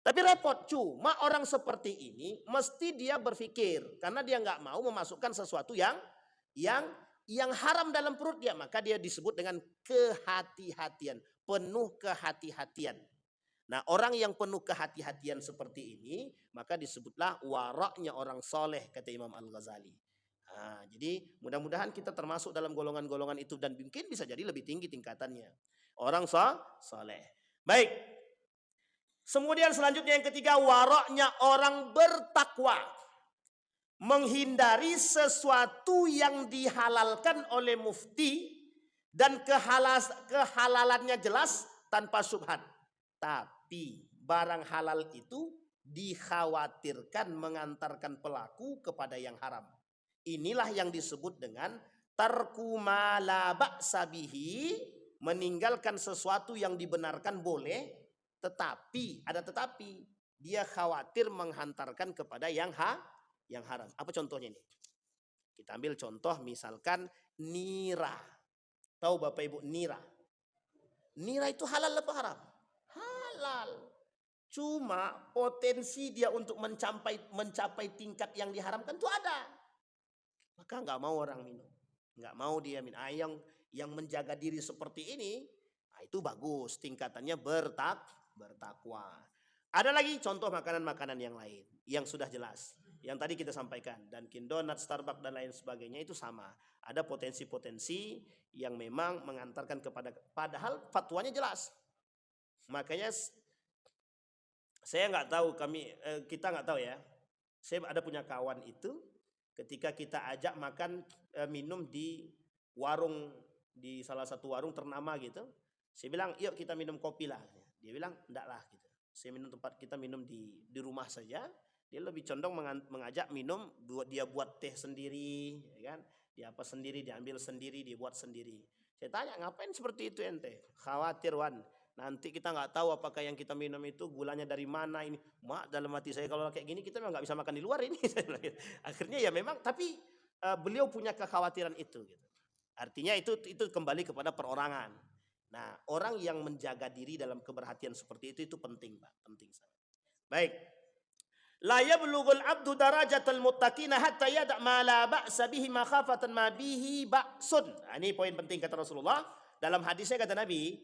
Tapi repot. Cuma orang seperti ini mesti dia berpikir karena dia nggak mau memasukkan sesuatu yang haram dalam perut dia, maka dia disebut dengan kehati-hatian, penuh kehati-hatian. Nah, orang yang penuh kehati-hatian seperti ini, maka disebutlah waraknya orang soleh, kata Imam Al-Ghazali. Nah, jadi mudah-mudahan kita termasuk dalam golongan-golongan itu dan mungkin bisa jadi lebih tinggi tingkatannya. Orang soleh. Baik. Kemudian selanjutnya yang ketiga, waraknya orang bertakwa. Menghindari sesuatu yang dihalalkan oleh mufti dan kehalalannya jelas tanpa syubhat. Tapi barang halal itu dikhawatirkan mengantarkan pelaku kepada yang haram. Inilah yang disebut dengan tarku ma la ba'sa bihi, meninggalkan sesuatu yang dibenarkan boleh, tetapi ada tetapi dia khawatir menghantarkan kepada yang haram. Apa contohnya ini? Kita ambil contoh misalkan nira. Tahu Bapak Ibu nira? Nira itu halal apa haram? Halal. Cuma potensi dia untuk mencapai tingkat yang diharamkan itu ada. Maka nggak mau orang minum, nggak mau dia minum. Yang menjaga diri seperti ini, nah itu bagus, tingkatannya bertakwa. Ada lagi contoh makanan-makanan yang lain yang sudah jelas, yang tadi kita sampaikan, Dunkin Donat, Starbucks dan lain sebagainya itu sama. Ada potensi-potensi yang memang mengantarkan kepada, padahal fatwanya jelas. Makanya saya nggak tahu, kita nggak tahu ya. Saya ada punya kawan itu. Ketika kita ajak makan minum di warung, di salah satu warung ternama gitu, saya bilang yuk kita minum kopi lah. Dia bilang enggak lah gitu. Saya minum kita minum di rumah saja. Dia lebih condong mengajak minum, dia buat teh sendiri, ya kan? Dia apa sendiri, dia ambil sendiri, dia buat sendiri. Saya tanya ngapain seperti itu ente? Khawatir Wan, nanti kita nggak tahu apakah yang kita minum itu gulanya dari mana ini. Mak, dalam hati saya kalau kayak gini kita memang nggak bisa makan di luar ini. Akhirnya ya memang, tapi beliau punya kekhawatiran itu. Gitu. Artinya itu kembali kepada perorangan. Nah, orang yang menjaga diri dalam keberhatian seperti itu penting, Pak, penting sangat. Baik. La yablughul abdu darajatal muttaqina hatta yada' ma la ba'sa bihi makhafatan ma bihi ba'sun. Nah, ini poin penting kata Rasulullah. Dalam hadisnya kata Nabi,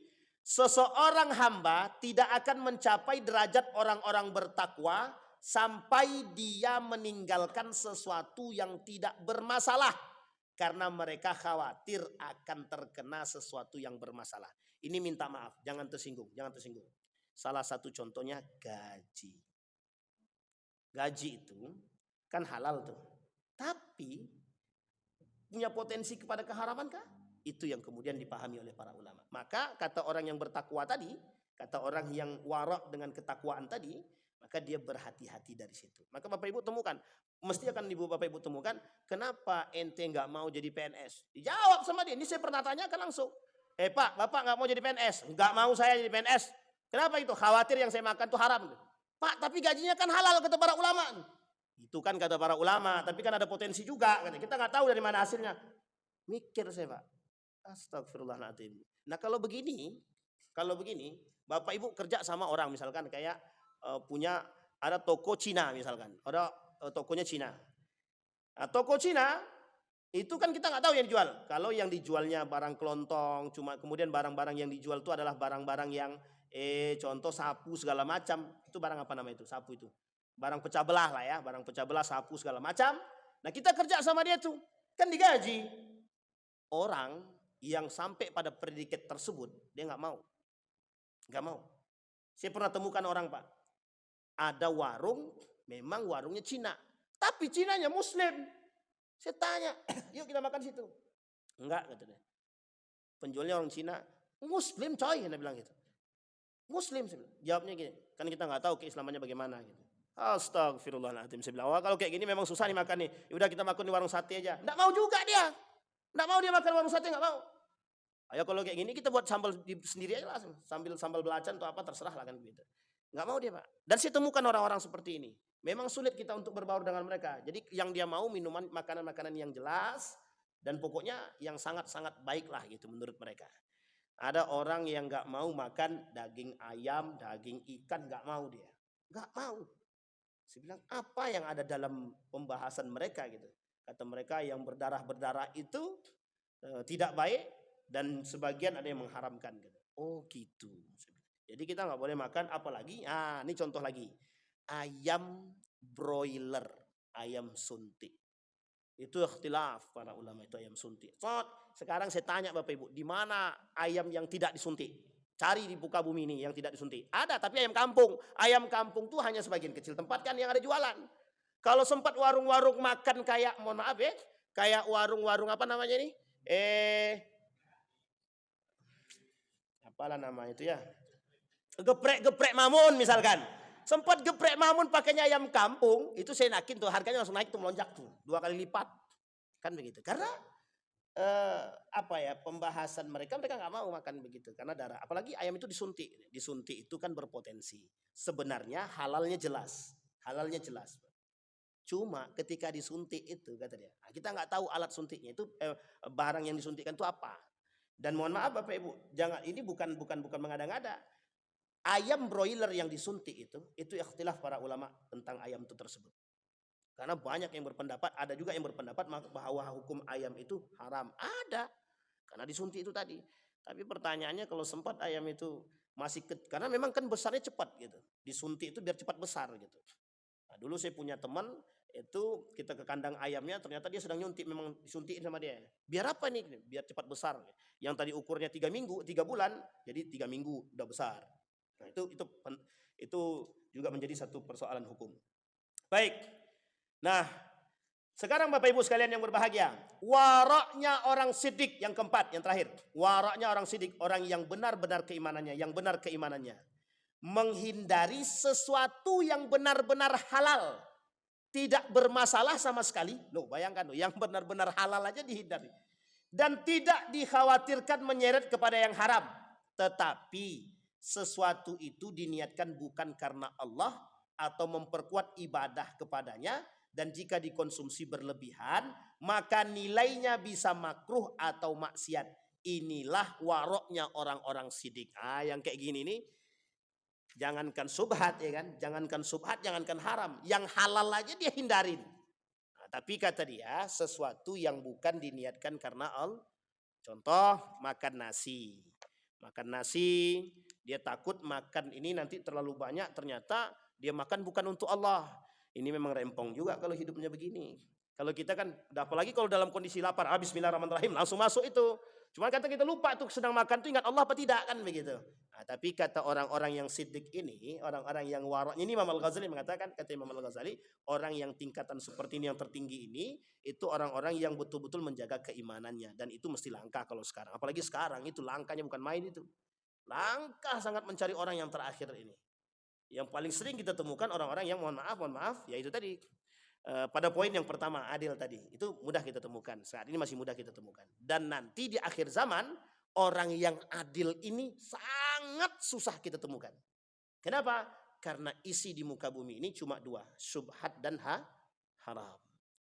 seseorang hamba tidak akan mencapai derajat orang-orang bertakwa sampai dia meninggalkan sesuatu yang tidak bermasalah. Karena mereka khawatir akan terkena sesuatu yang bermasalah. Ini minta maaf, jangan tersinggung. Salah satu contohnya gaji. Gaji itu kan halal tuh. Tapi punya potensi kepada keharaman kah? Itu yang kemudian dipahami oleh para ulama. Maka kata orang yang bertakwa tadi, kata orang yang warak dengan ketakwaan tadi, maka dia berhati-hati dari situ. Maka Bapak Ibu temukan, mesti akan Bapak Ibu temukan, kenapa ente nggak mau jadi PNS? Dijawab sama dia, ini saya pernah tanyakan langsung. Pak, Bapak nggak mau jadi PNS? Nggak mau saya jadi PNS. Kenapa itu? Khawatir yang saya makan itu haram. Pak, tapi gajinya kan halal, kata para ulama. Itu kan kata para ulama, tapi kan ada potensi juga. Kita nggak tahu dari mana hasilnya. Mikir saya, Pak. Astagfirullahaladzim. Nah kalau begini, Bapak Ibu kerja sama orang misalkan kayak punya ada toko Cina misalkan, ada tokonya Cina. Nah, toko Cina itu kan kita nggak tahu yang dijual. Kalau yang dijualnya barang kelontong, cuma kemudian barang-barang yang dijual itu adalah barang-barang yang contoh sapu segala macam. Itu barang apa namanya itu? Sapu itu. Barang pecah belah lah ya, barang pecah belah, sapu segala macam. Nah kita kerja sama dia tuh, kan digaji. Orang yang sampai pada predikat tersebut dia nggak mau. Saya pernah temukan orang, Pak, ada warung, memang warungnya Cina, tapi Cinanya Muslim. Saya tanya, yuk kita makan situ. Enggak, kata dia. Penjualnya orang Cina, Muslim coy, dia bilang gitu. Muslim, saya bilang. Jawabnya gini, kan kita nggak tahu keislamannya bagaimana gitu. Astagfirullahaladzim, saya bilang, wah kalau kayak gini memang susah nih makan nih. Udah kita makan di warung sate aja. Nggak mau juga dia. Nggak mau dia makan warung sate, nggak mau. Ayo kalau kayak gini kita buat sambal sendiri aja langsung. Sambil sambal belacan atau apa terserah lah kan gitu. Nggak mau dia, Pak. Dan saya temukan orang-orang seperti ini. Memang sulit kita untuk berbaur dengan mereka. Jadi yang dia mau minuman, makanan-makanan yang jelas. Dan pokoknya yang sangat-sangat baik lah gitu menurut mereka. Ada orang yang nggak mau makan daging ayam, daging ikan, nggak mau dia. Nggak mau. Saya bilang apa yang ada dalam pembahasan mereka gitu. Kata mereka yang berdarah-berdarah itu tidak baik. Dan sebagian ada yang mengharamkan gitu. Oh gitu. Jadi kita nggak boleh makan apalagi. Ini contoh lagi. Ayam broiler, ayam suntik. Itu ikhtilaf para ulama itu ayam suntik. So, sekarang saya tanya Bapak Ibu, di mana ayam yang tidak disuntik? Cari di muka bumi ini yang tidak disuntik. Ada, tapi ayam kampung. Ayam kampung tuh hanya sebagian kecil tempat kan yang ada jualan. Kalau sempat warung-warung makan kayak, mohon maaf ya, kayak warung-warung apa namanya ini? Apalah nama itu ya, geprek mamun misalkan, sempat geprek mamun pakainya ayam kampung, itu saya yakin tuh harganya langsung naik tuh, melonjak tuh 2 kali lipat kan begitu. Karena pembahasan mereka nggak mau makan begitu karena darah, apalagi ayam itu disuntik itu kan berpotensi. Sebenarnya halalnya jelas, cuma ketika disuntik itu kata dia, kita nggak tahu alat suntiknya itu barang yang disuntikkan itu apa. Dan mohon maaf Bapak Ibu, jangan, ini bukan mengada-ngada. Ayam broiler yang disuntik itu ikhtilaf para ulama tentang ayam itu tersebut. Karena banyak yang berpendapat, ada juga yang berpendapat bahwa hukum ayam itu haram. Ada, karena disuntik itu tadi. Tapi pertanyaannya kalau sempat ayam itu masih karena memang kan besarnya cepat gitu. Disuntik itu biar cepat besar gitu. Nah, dulu saya punya teman itu, kita ke kandang ayamnya, ternyata dia sedang nyuntik, memang disuntikin sama dia. Biar apa nih? Biar cepat besar. Yang tadi ukurnya 3 bulan, jadi 3 minggu udah besar. Nah, itu juga menjadi satu persoalan hukum. Baik. Nah, sekarang Bapak Ibu sekalian yang berbahagia, waraknya orang sidik yang keempat, yang terakhir. Waraknya orang sidik, orang yang benar-benar keimanannya, menghindari sesuatu yang benar-benar halal, tidak bermasalah sama sekali. Loh, bayangkan loh, yang benar-benar halal aja dihindari. Dan tidak dikhawatirkan menyeret kepada yang haram. Tetapi sesuatu itu diniatkan bukan karena Allah atau memperkuat ibadah kepadanya. Dan jika dikonsumsi berlebihan, maka nilainya bisa makruh atau maksiat. Inilah waroknya orang-orang sidik. Yang kayak gini nih, jangankan subhat ya kan, jangankan haram, yang halal aja dia hindarin. Nah, tapi kata dia sesuatu yang bukan diniatkan karena Allah. Contoh makan nasi, dia takut makan ini nanti terlalu banyak, ternyata dia makan bukan untuk Allah. Ini memang rempong juga kalau hidupnya begini. Kalau kita kan, apalagi kalau dalam kondisi lapar, bismillahirrahmanirrahim langsung masuk itu. Cuma kata kita lupa tuh sedang makan tuh ingat Allah apa tidak kan begitu. Nah, tapi kata orang-orang yang siddiq ini, orang-orang yang waraknya ini Imam Al-Ghazali mengatakan, kata Imam Al-Ghazali, orang yang tingkatan seperti ini yang tertinggi ini itu orang-orang yang betul-betul menjaga keimanannya dan itu mesti langka kalau sekarang. Apalagi sekarang itu langkanya bukan main itu. Langkah sangat mencari orang yang terakhir ini. Yang paling sering kita temukan orang-orang yang mohon maaf, yaitu tadi pada poin yang pertama adil tadi itu mudah kita temukan, saat ini masih mudah kita temukan, dan nanti di akhir zaman orang yang adil ini sangat susah kita temukan. Kenapa? Karena isi di muka bumi ini cuma dua, syubhat dan haram.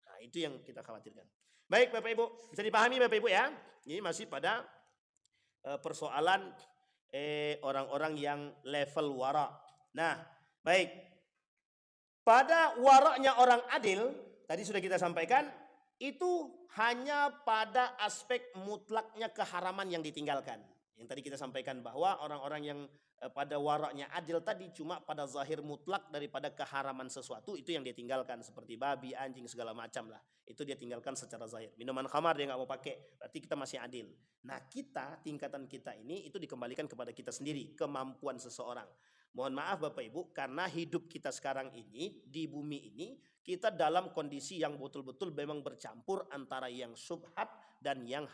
Nah, itu yang kita khawatirkan. Baik Bapak Ibu, bisa dipahami Bapak Ibu ya, ini masih pada persoalan orang-orang yang level wara. Nah baik, pada waraknya orang adil, tadi sudah kita sampaikan, itu hanya pada aspek mutlaknya keharaman yang ditinggalkan. Yang tadi kita sampaikan bahwa orang-orang yang pada waraknya adil tadi cuma pada zahir mutlak daripada keharaman sesuatu itu yang dia tinggalkan. Seperti babi, anjing, segala macam lah. Itu dia tinggalkan secara zahir. Minuman khamar dia nggak mau pakai, berarti kita masih adil. Nah kita, tingkatan kita ini itu dikembalikan kepada kita sendiri, kemampuan seseorang. Mohon maaf Bapak Ibu, karena hidup kita sekarang ini di bumi ini kita dalam kondisi yang betul-betul memang bercampur antara yang syubhat dan yang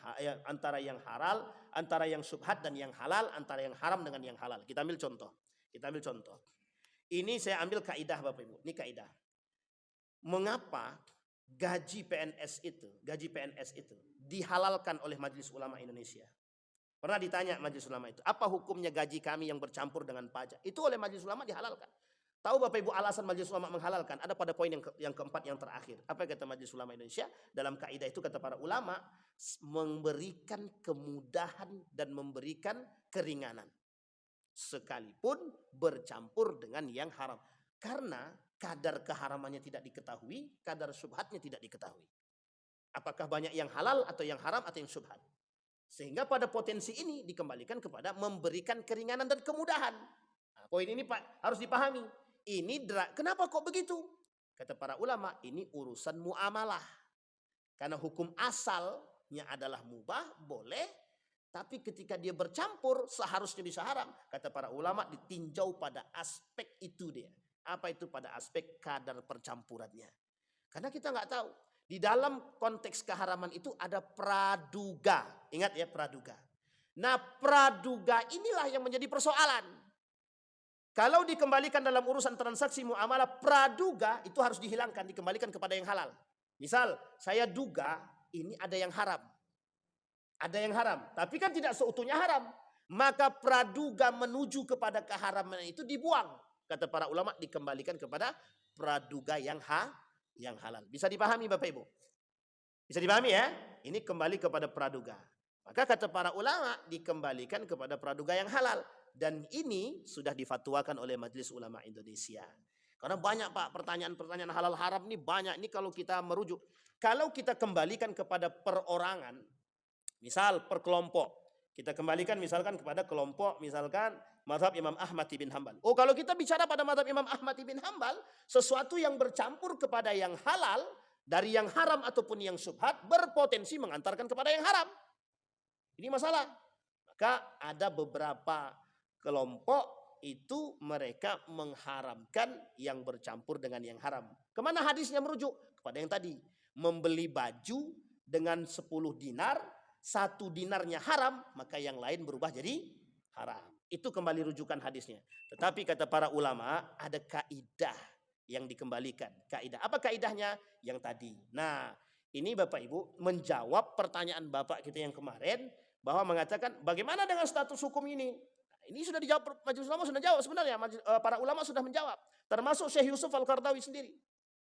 antara yang halal, antara yang syubhat dan yang halal, antara yang haram dengan yang halal. Kita ambil contoh. Ini saya ambil kaidah Bapak Ibu. Ini kaidah. Mengapa gaji PNS itu dihalalkan oleh Majelis Ulama Indonesia? Pernah ditanya Majelis Ulama itu, apa hukumnya gaji kami yang bercampur dengan pajak? Itu oleh Majelis Ulama dihalalkan. Tahu Bapak Ibu alasan Majelis Ulama menghalalkan? Ada pada poin yang keempat yang terakhir. Apa kata Majelis Ulama Indonesia? Dalam kaidah itu kata para ulama, memberikan kemudahan dan memberikan keringanan. Sekalipun bercampur dengan yang haram. Karena kadar keharamannya tidak diketahui, kadar syubhatnya tidak diketahui. Apakah banyak yang halal atau yang haram atau yang syubhat? Sehingga pada potensi ini dikembalikan kepada memberikan keringanan dan kemudahan. Nah, poin ini Pak harus dipahami. Kenapa kok begitu? Kata para ulama, ini urusan muamalah. Karena hukum asalnya adalah mubah, boleh. Tapi ketika dia bercampur, seharusnya bisa haram. Kata para ulama, ditinjau pada aspek itu dia. Apa itu pada aspek kadar percampurannya. Karena kita nggak tahu. Di dalam konteks keharaman itu ada praduga. Ingat ya, praduga. Nah praduga inilah yang menjadi persoalan. Kalau dikembalikan dalam urusan transaksi muamalah, praduga itu harus dihilangkan, dikembalikan kepada yang halal. Misal saya duga ini ada yang haram. Ada yang haram, tapi kan tidak seutuhnya haram. Maka praduga menuju kepada keharaman itu dibuang. Kata para ulama, dikembalikan kepada praduga yang halal. Bisa dipahami Bapak Ibu? Bisa dipahami ya? Ini kembali kepada praduga. Maka kata para ulama dikembalikan kepada praduga yang halal. Dan ini sudah difatwakan oleh Majelis Ulama Indonesia. Karena banyak Pak pertanyaan-pertanyaan halal haram ini banyak. Ini kalau kita merujuk. Kalau kita kembalikan kepada perorangan. Misal per kelompok. Kita kembalikan misalkan kepada kelompok misalkan mazhab Imam Ahmad bin Hanbal. Oh kalau kita bicara pada mazhab Imam Ahmad bin Hanbal, sesuatu yang bercampur kepada yang halal, dari yang haram ataupun yang syubhat, berpotensi mengantarkan kepada yang haram. Ini masalah. Maka ada beberapa kelompok itu mereka mengharamkan yang bercampur dengan yang haram. Kemana hadisnya merujuk? Kepada yang tadi. Membeli baju dengan 10 dinar, 1 dinarnya haram, maka yang lain berubah jadi haram. Itu kembali rujukan hadisnya. Tetapi kata para ulama ada kaidah yang dikembalikan. Kaidah apa kaidahnya? Yang tadi. Nah, ini Bapak Ibu menjawab pertanyaan Bapak kita yang kemarin bahwa mengatakan bagaimana dengan status hukum ini? Nah, ini sudah dijawab, Majelis Ulama sudah jawab sebenarnya. Para ulama sudah menjawab. Termasuk Syekh Yusuf Al-Qardawi sendiri.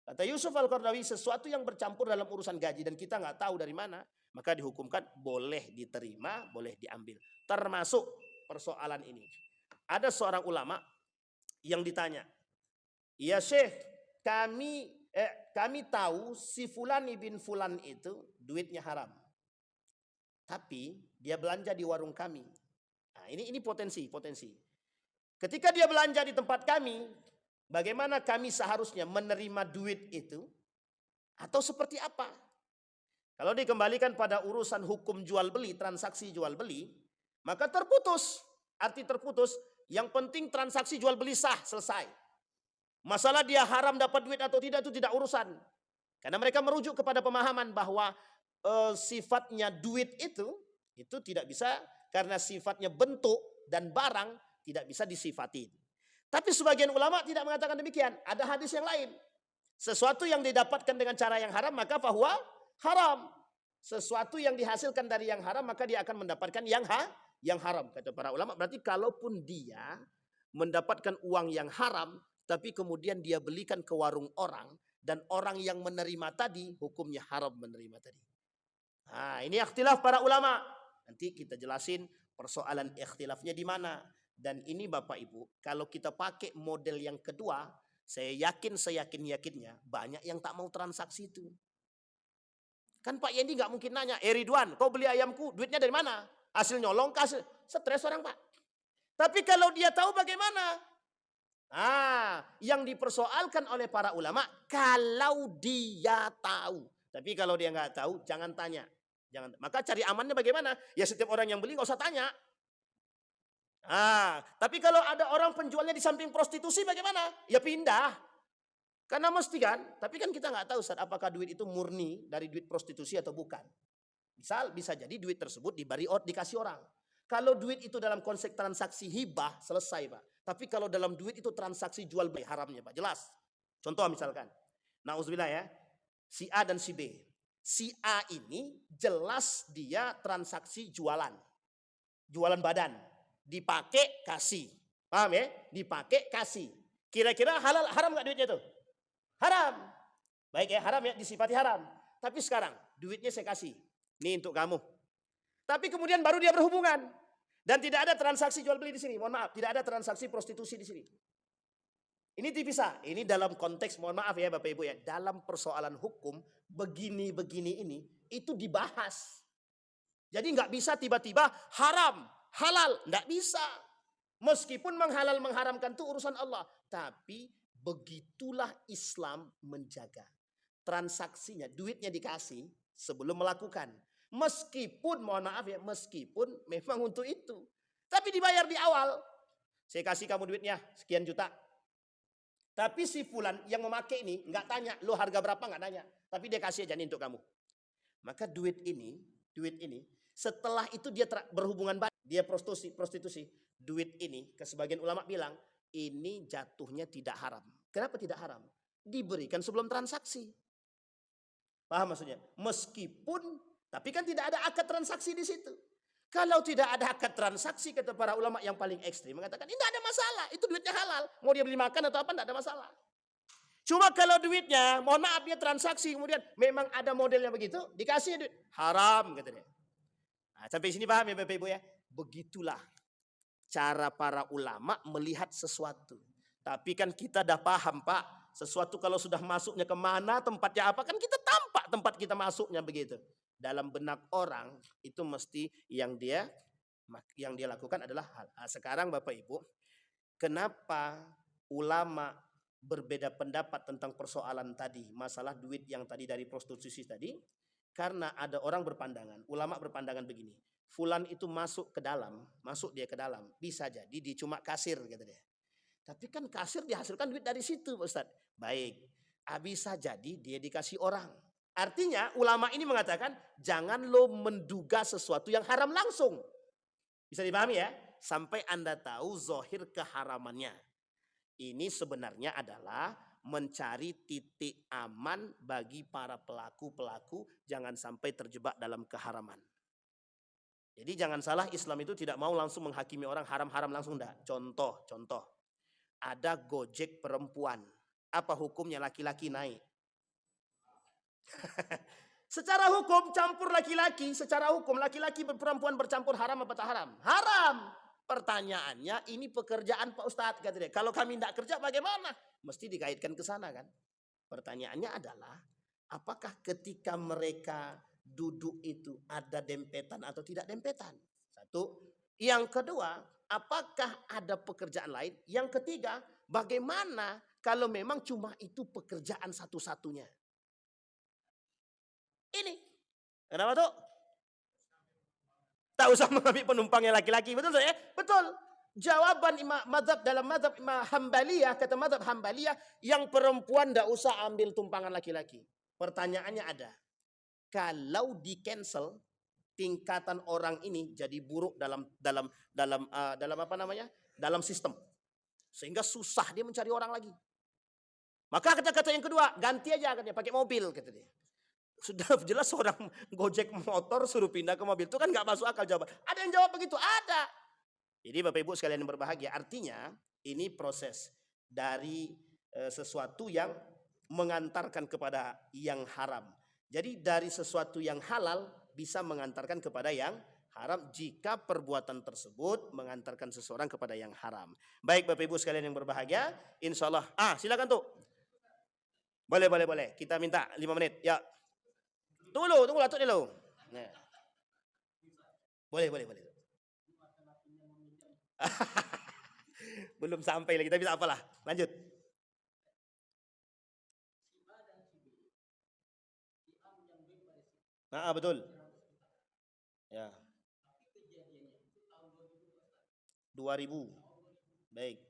Kata Yusuf Al-Qardawi, sesuatu yang bercampur dalam urusan gaji dan kita nggak tahu dari mana, maka dihukumkan boleh diterima, boleh diambil. Termasuk persoalan ini. Ada seorang ulama yang ditanya, ya Syekh, kami tahu si Fulan bin Fulan itu duitnya haram. Tapi dia belanja di warung kami. Nah, ini potensi. Ketika dia belanja di tempat kami, bagaimana kami seharusnya menerima duit itu? Atau seperti apa? Kalau dikembalikan pada urusan hukum jual beli, transaksi jual beli, maka terputus. Arti terputus, yang penting transaksi jual beli sah, selesai. Masalah dia haram dapat duit atau tidak itu tidak urusan. Karena mereka merujuk kepada pemahaman bahwa sifatnya duit itu tidak bisa, karena sifatnya bentuk dan barang tidak bisa disifatin. Tapi sebagian ulama tidak mengatakan demikian. Ada hadis yang lain. Sesuatu yang didapatkan dengan cara yang haram maka fahuwa haram. Sesuatu yang dihasilkan dari yang haram maka dia akan mendapatkan yang haram. Kata para ulama, berarti kalaupun dia mendapatkan uang yang haram tapi kemudian dia belikan ke warung orang dan orang yang menerima tadi hukumnya haram menerima tadi. Nah, ini ikhtilaf para ulama. Nanti kita jelasin persoalan ikhtilafnya di mana. Dan ini Bapak Ibu, kalau kita pakai model yang kedua, saya yakin-yakinnya banyak yang tak mau transaksi itu. Kan Pak Yendi nggak mungkin nanya, Ridwan, kau beli ayamku, duitnya dari mana? Hasil nyolong, hasil stres orang Pak. Tapi kalau dia tahu bagaimana? Yang dipersoalkan oleh para ulama, kalau dia tahu. Tapi kalau dia nggak tahu, jangan tanya. Maka cari amannya bagaimana? Ya setiap orang yang beli nggak usah tanya. Tapi kalau ada orang penjualnya di samping prostitusi bagaimana? Ya pindah. Karena mesti kan, tapi kan kita nggak tahu Ustaz, apakah duit itu murni dari duit prostitusi atau bukan. Bisa jadi duit tersebut dikasih orang. Kalau duit itu dalam konsep transaksi hibah, selesai Pak. Tapi kalau dalam duit itu transaksi jual beli, haramnya Pak, jelas. Contoh misalkan, na'udzubillah ya, si A dan si B. Si A ini jelas dia transaksi jualan badan. Dipakai kasih, paham ya? Dipakai kasih. Kira-kira halal haram nggak duitnya itu? Haram. Baik ya, haram ya, disifati haram. Tapi sekarang duitnya saya kasih, ini untuk kamu. Tapi kemudian baru dia berhubungan dan tidak ada transaksi jual beli di sini. Mohon maaf, tidak ada transaksi prostitusi di sini. Ini dipisah. Ini dalam konteks, mohon maaf ya Bapak Ibu ya, dalam persoalan hukum begini-begini ini itu dibahas. Jadi nggak bisa tiba-tiba haram, halal, nggak bisa. Meskipun mengharamkan itu urusan Allah, tapi begitulah Islam menjaga transaksinya, duitnya dikasih sebelum melakukan. Meskipun mohon maaf ya, meskipun memang untuk itu, tapi dibayar di awal. Saya kasih kamu duitnya sekian juta. Tapi si fulan yang memakai ini nggak tanya, lo harga berapa nggak tanya, tapi dia kasih aja nih untuk kamu. Maka duit ini setelah itu dia berhubungan badan, dia prostitusi, duit ini ke sebagian ulama bilang ini jatuhnya tidak haram. Kenapa tidak haram? Diberikan sebelum transaksi. Paham maksudnya? Meskipun, tapi kan tidak ada akad transaksi di situ. Kalau tidak ada akad transaksi, kata para ulama yang paling ekstrim mengatakan ini tidak ada masalah, itu duitnya halal. Mau dia beli makan atau apa tidak ada masalah. Cuma kalau duitnya, mohon maaf dia transaksi, kemudian memang ada modelnya begitu, dikasih duit, haram katanya. Sampai sini paham ya Bapak Ibu ya? Begitulah cara para ulama melihat sesuatu. Tapi kan kita dah paham Pak, sesuatu kalau sudah masuknya kemana, tempatnya apa, kan kita tampak tempat kita masuknya begitu. Dalam benak orang itu mesti yang dia lakukan adalah hal. Sekarang Bapak Ibu, kenapa ulama berbeda pendapat tentang persoalan tadi, masalah duit yang tadi dari prostitusi tadi? Karena ada orang berpandangan, ulama berpandangan begini, fulan itu masuk dia ke dalam, bisa jadi dia cuma kasir gitu dia. Tapi kan kasir dihasilkan duit dari situ Ustaz. Baik, bisa jadi dia dikasih orang. Artinya ulama ini mengatakan jangan lo menduga sesuatu yang haram langsung. Bisa dipahami ya? Sampai Anda tahu zahir keharamannya. Ini sebenarnya adalah mencari titik aman bagi para pelaku-pelaku jangan sampai terjebak dalam keharaman. Jadi jangan salah, Islam itu tidak mau langsung menghakimi orang haram-haram langsung enggak. Contoh. Ada Gojek perempuan. Apa hukumnya laki-laki naik? Secara hukum campur laki-laki, secara hukum laki-laki perempuan bercampur haram apa tak haram? Haram. Pertanyaannya, ini pekerjaan Pak Ustadz, kata dia. Kalau kami tidak kerja bagaimana? Mesti dikaitkan ke sana kan. Pertanyaannya adalah, apakah ketika mereka duduk itu ada dempetan atau tidak dempetan? Satu. Yang kedua, apakah ada pekerjaan lain? Yang ketiga, bagaimana kalau memang cuma itu pekerjaan satu-satunya? Ini. Kenapa tuh? Tak usah mengambil penumpang yang laki-laki, betul ya? Betul. Jawaban mazhab dalam mazhab Hambaliyah, kata mazhab Hambaliyah, yang perempuan tidak usah ambil tumpangan laki-laki. Pertanyaannya ada, kalau di cancel tingkatan orang ini jadi buruk dalam apa namanya? Dalam sistem. Sehingga susah dia mencari orang lagi. Maka kata-kata yang kedua, ganti aja katanya, pakai mobil kata dia. Sudah jelas orang gojek motor suruh pindah ke mobil, itu kan nggak masuk akal jawaban. Ada yang jawab begitu? Ada. Jadi Bapak Ibu sekalian yang berbahagia, artinya ini proses dari sesuatu yang mengantarkan kepada yang haram. Jadi dari sesuatu yang halal bisa mengantarkan kepada yang haram jika perbuatan tersebut mengantarkan seseorang kepada yang haram. Baik Bapak Ibu sekalian yang berbahagia, insya Allah. Silakan tuh. Boleh. Kita minta 5 menit. Ya. Tunggu Datuk dulu. Nah. Boleh. Belum sampai lagi, tapi tak apalah. Lanjut. Betul. Ya. 2000. Baik.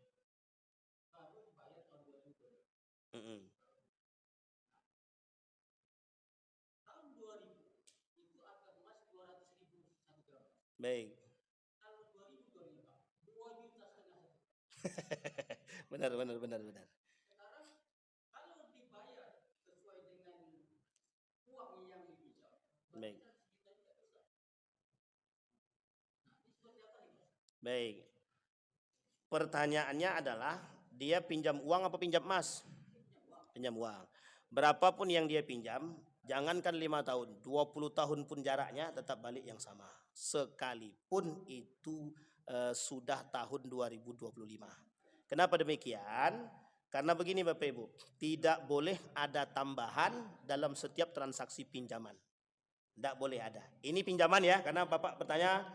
Baik. Benar. Baik. Baik. Pertanyaannya adalah, dia pinjam uang apa pinjam emas? Pinjam uang. Berapapun yang dia pinjam, jangankan 5 tahun, 20 tahun pun jaraknya tetap balik yang sama. Sekalipun itu sudah tahun 2025. Kenapa demikian? Karena begini Bapak Ibu, tidak boleh ada tambahan dalam setiap transaksi pinjaman. Tidak boleh ada. Ini pinjaman ya, karena Bapak bertanya,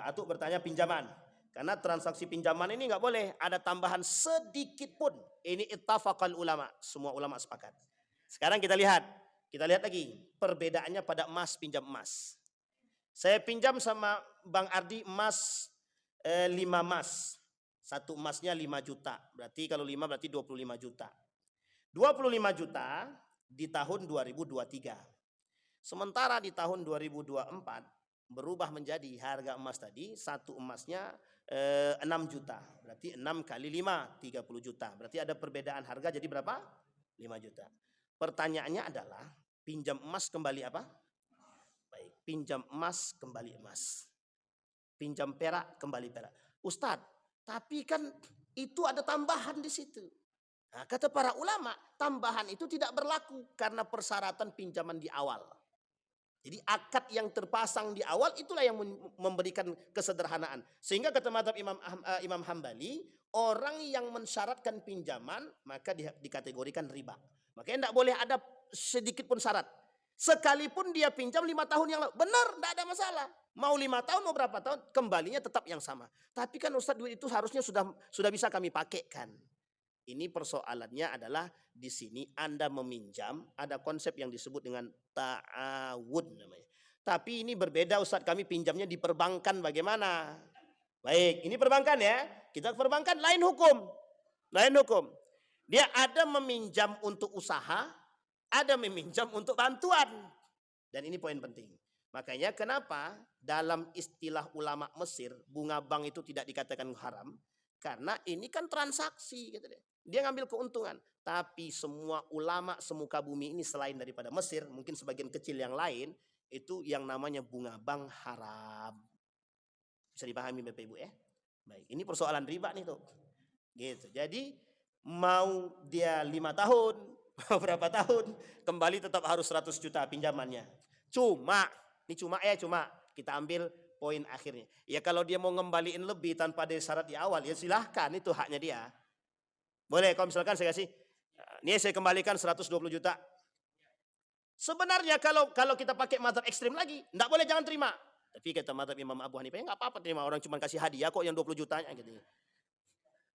Atuk bertanya pinjaman. Karena transaksi pinjaman ini nggak boleh ada tambahan sedikit pun. Ini ittafaqal ulama, semua ulama sepakat. Sekarang kita lihat lagi perbedaannya pada emas, pinjam emas. Saya pinjam sama Bang Ardi emas 5 emas. Satu emasnya 5 juta. Berarti kalau 5 berarti 25 juta. 25 juta di tahun 2023. Sementara di tahun 2024 berubah menjadi harga emas tadi, satu emasnya 6 juta. Berarti 6 kali 5, 30 juta. Berarti ada perbedaan harga jadi berapa? 5 juta. Pertanyaannya adalah, pinjam emas kembali apa? Baik, pinjam emas kembali emas. Pinjam perak kembali perak. Ustadz, tapi kan itu ada tambahan di situ. Nah, kata para ulama, tambahan itu tidak berlaku karena persyaratan pinjaman di awal. Jadi akad yang terpasang di awal itulah yang memberikan kesederhanaan. Sehingga kata mazhab Imam Hambali, orang yang mensyaratkan pinjaman maka dikategorikan riba. Makanya tidak boleh ada sedikit pun syarat. Sekalipun dia pinjam 5 tahun yang lalu, benar, tidak ada masalah. Mau 5 tahun, mau berapa tahun, kembalinya tetap yang sama. Tapi kan Ustadz, duit itu harusnya sudah bisa kami pakai kan. Ini persoalannya adalah di sini Anda meminjam, ada konsep yang disebut dengan ta'awud namanya. Tapi ini berbeda Ustadz, kami pinjamnya di perbankan bagaimana? Baik, ini perbankan ya. Kita perbankan lain hukum. Dia ada meminjam untuk usaha, ada meminjam untuk bantuan. Dan ini poin penting. Makanya kenapa dalam istilah ulama Mesir, bunga bank itu tidak dikatakan haram? Karena ini kan transaksi gitu deh. Dia ngambil keuntungan. Tapi semua ulama semuka bumi ini selain daripada Mesir, mungkin sebagian kecil yang lain, itu yang namanya bunga bank haram. Bisa dipahami Bapak Ibu ya? Baik, ini persoalan riba nih tuh. Gitu. Jadi mau dia 5 tahun, mau berapa tahun, kembali tetap harus 100 juta pinjamannya. Cuma kita ambil poin akhirnya. Ya kalau dia mau ngembaliin lebih tanpa ada syarat di awal, ya silahkan, itu haknya dia. Boleh, kalau misalkan saya kasih, ini saya kembalikan 120 juta. Sebenarnya kalau kita pakai mazhab ekstrim lagi, enggak boleh, jangan terima. Tapi kata mazhab Imam Abu Hanifah, enggak apa-apa terima, orang cuma kasih hadiah kok yang 20 jutanya gitu.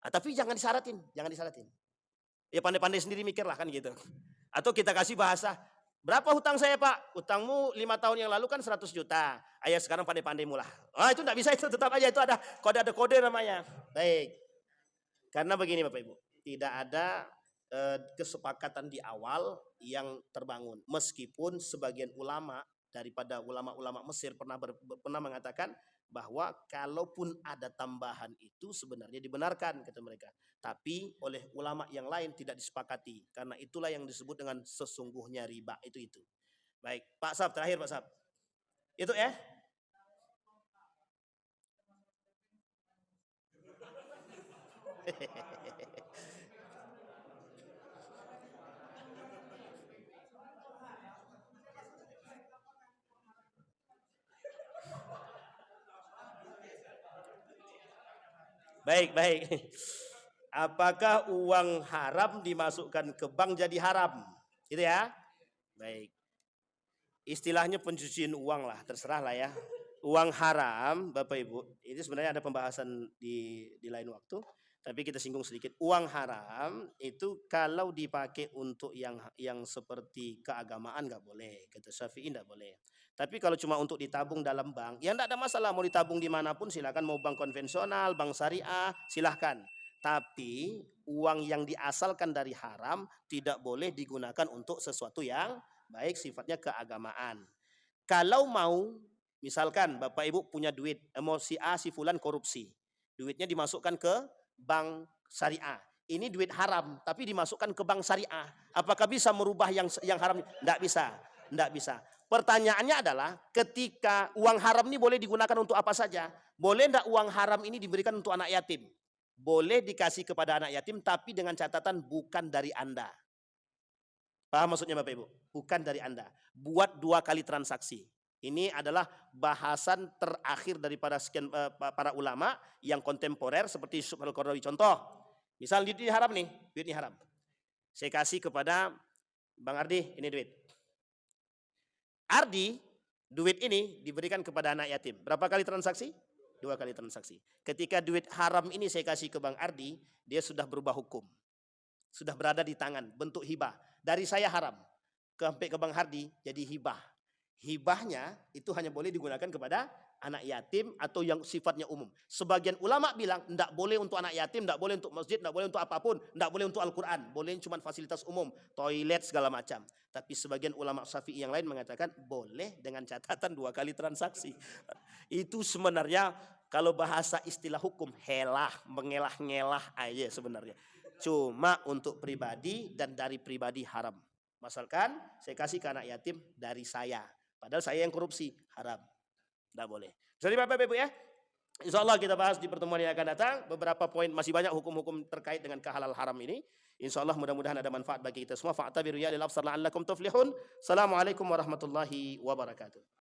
Tapi jangan disaratin. Ya pandai-pandai sendiri mikir lah kan gitu. Atau kita kasih bahasa, Berapa hutang saya Pak? Hutangmu 5 tahun yang lalu kan 100 juta. Ayah sekarang pandai-pandai mulah. Ah itu enggak bisa, itu tetap aja itu ada kode namanya. Baik. Karena begini Bapak Ibu, tidak ada kesepakatan di awal yang terbangun. Meskipun sebagian ulama daripada ulama-ulama Mesir pernah mengatakan bahwa kalaupun ada tambahan itu sebenarnya dibenarkan kata mereka. Tapi oleh ulama yang lain tidak disepakati. Karena itulah yang disebut dengan sesungguhnya riba itu. Baik, Pak Sab terakhir Pak Sab. Itu ya. Baik, baik. Apakah uang haram dimasukkan ke bank jadi haram? Gitu ya. Baik. Istilahnya pencucian uang lah, terserah lah ya. Uang haram, Bapak Ibu, ini sebenarnya ada pembahasan di lain waktu, tapi kita singgung sedikit. Uang haram itu kalau dipakai untuk yang seperti keagamaan nggak boleh, kata Syafi'i nggak boleh. Tapi kalau cuma untuk ditabung dalam bank, ya nggak ada masalah, mau ditabung dimanapun silakan, mau bank konvensional, bank syariah, silahkan. Tapi uang yang diasalkan dari haram tidak boleh digunakan untuk sesuatu yang baik sifatnya keagamaan. Kalau mau, misalkan Bapak Ibu punya duit, mau si A si fulan korupsi, duitnya dimasukkan ke bank syariah. Ini duit haram, tapi dimasukkan ke bank syariah. Apakah bisa merubah yang haram? Tidak bisa, tidak bisa. Pertanyaannya adalah, ketika uang haram ini boleh digunakan untuk apa saja? Boleh tidak uang haram ini diberikan untuk anak yatim? Boleh dikasih kepada anak yatim, tapi dengan catatan bukan dari Anda. Paham maksudnya Bapak Ibu? Bukan dari Anda. Buat 2 kali transaksi. Ini adalah bahasan terakhir daripada sekian para ulama yang kontemporer seperti Yusuf Al-Qaradawi. Contoh, misal duit ini haram nih, duit ini haram. Saya kasih kepada Bang Ardi, ini duit. Ardi, duit ini diberikan kepada anak yatim. Berapa kali transaksi? 2 kali transaksi. Ketika duit haram ini saya kasih ke Bang Ardi, dia sudah berubah hukum. Sudah berada di tangan, bentuk hibah. Dari saya haram, sampai ke Bang Hardi jadi hibah. Hibahnya itu hanya boleh digunakan kepada anak yatim atau yang sifatnya umum. Sebagian ulama bilang tidak boleh untuk anak yatim, tidak boleh untuk masjid, tidak boleh untuk apapun, tidak boleh untuk Al-Quran, boleh cuma fasilitas umum, toilet segala macam. Tapi sebagian ulama Syafi'i yang lain mengatakan boleh dengan catatan 2 kali transaksi. Itu sebenarnya kalau bahasa istilah hukum helah, mengelah-ngelah aja sebenarnya. Cuma untuk pribadi dan dari pribadi haram. Misalkan saya kasih ke anak yatim dari saya. Padahal saya yang korupsi, haram. Tidak boleh. Jadi Bapak Ibu ya. Insya Allah kita bahas di pertemuan yang akan datang. Beberapa poin, masih banyak hukum-hukum terkait dengan kehalal haram ini. Insya Allah mudah-mudahan ada manfaat bagi kita semua. Fa'tabiru ya lil absar la'allakum tuflihun. Assalamualaikum warahmatullahi wabarakatuh.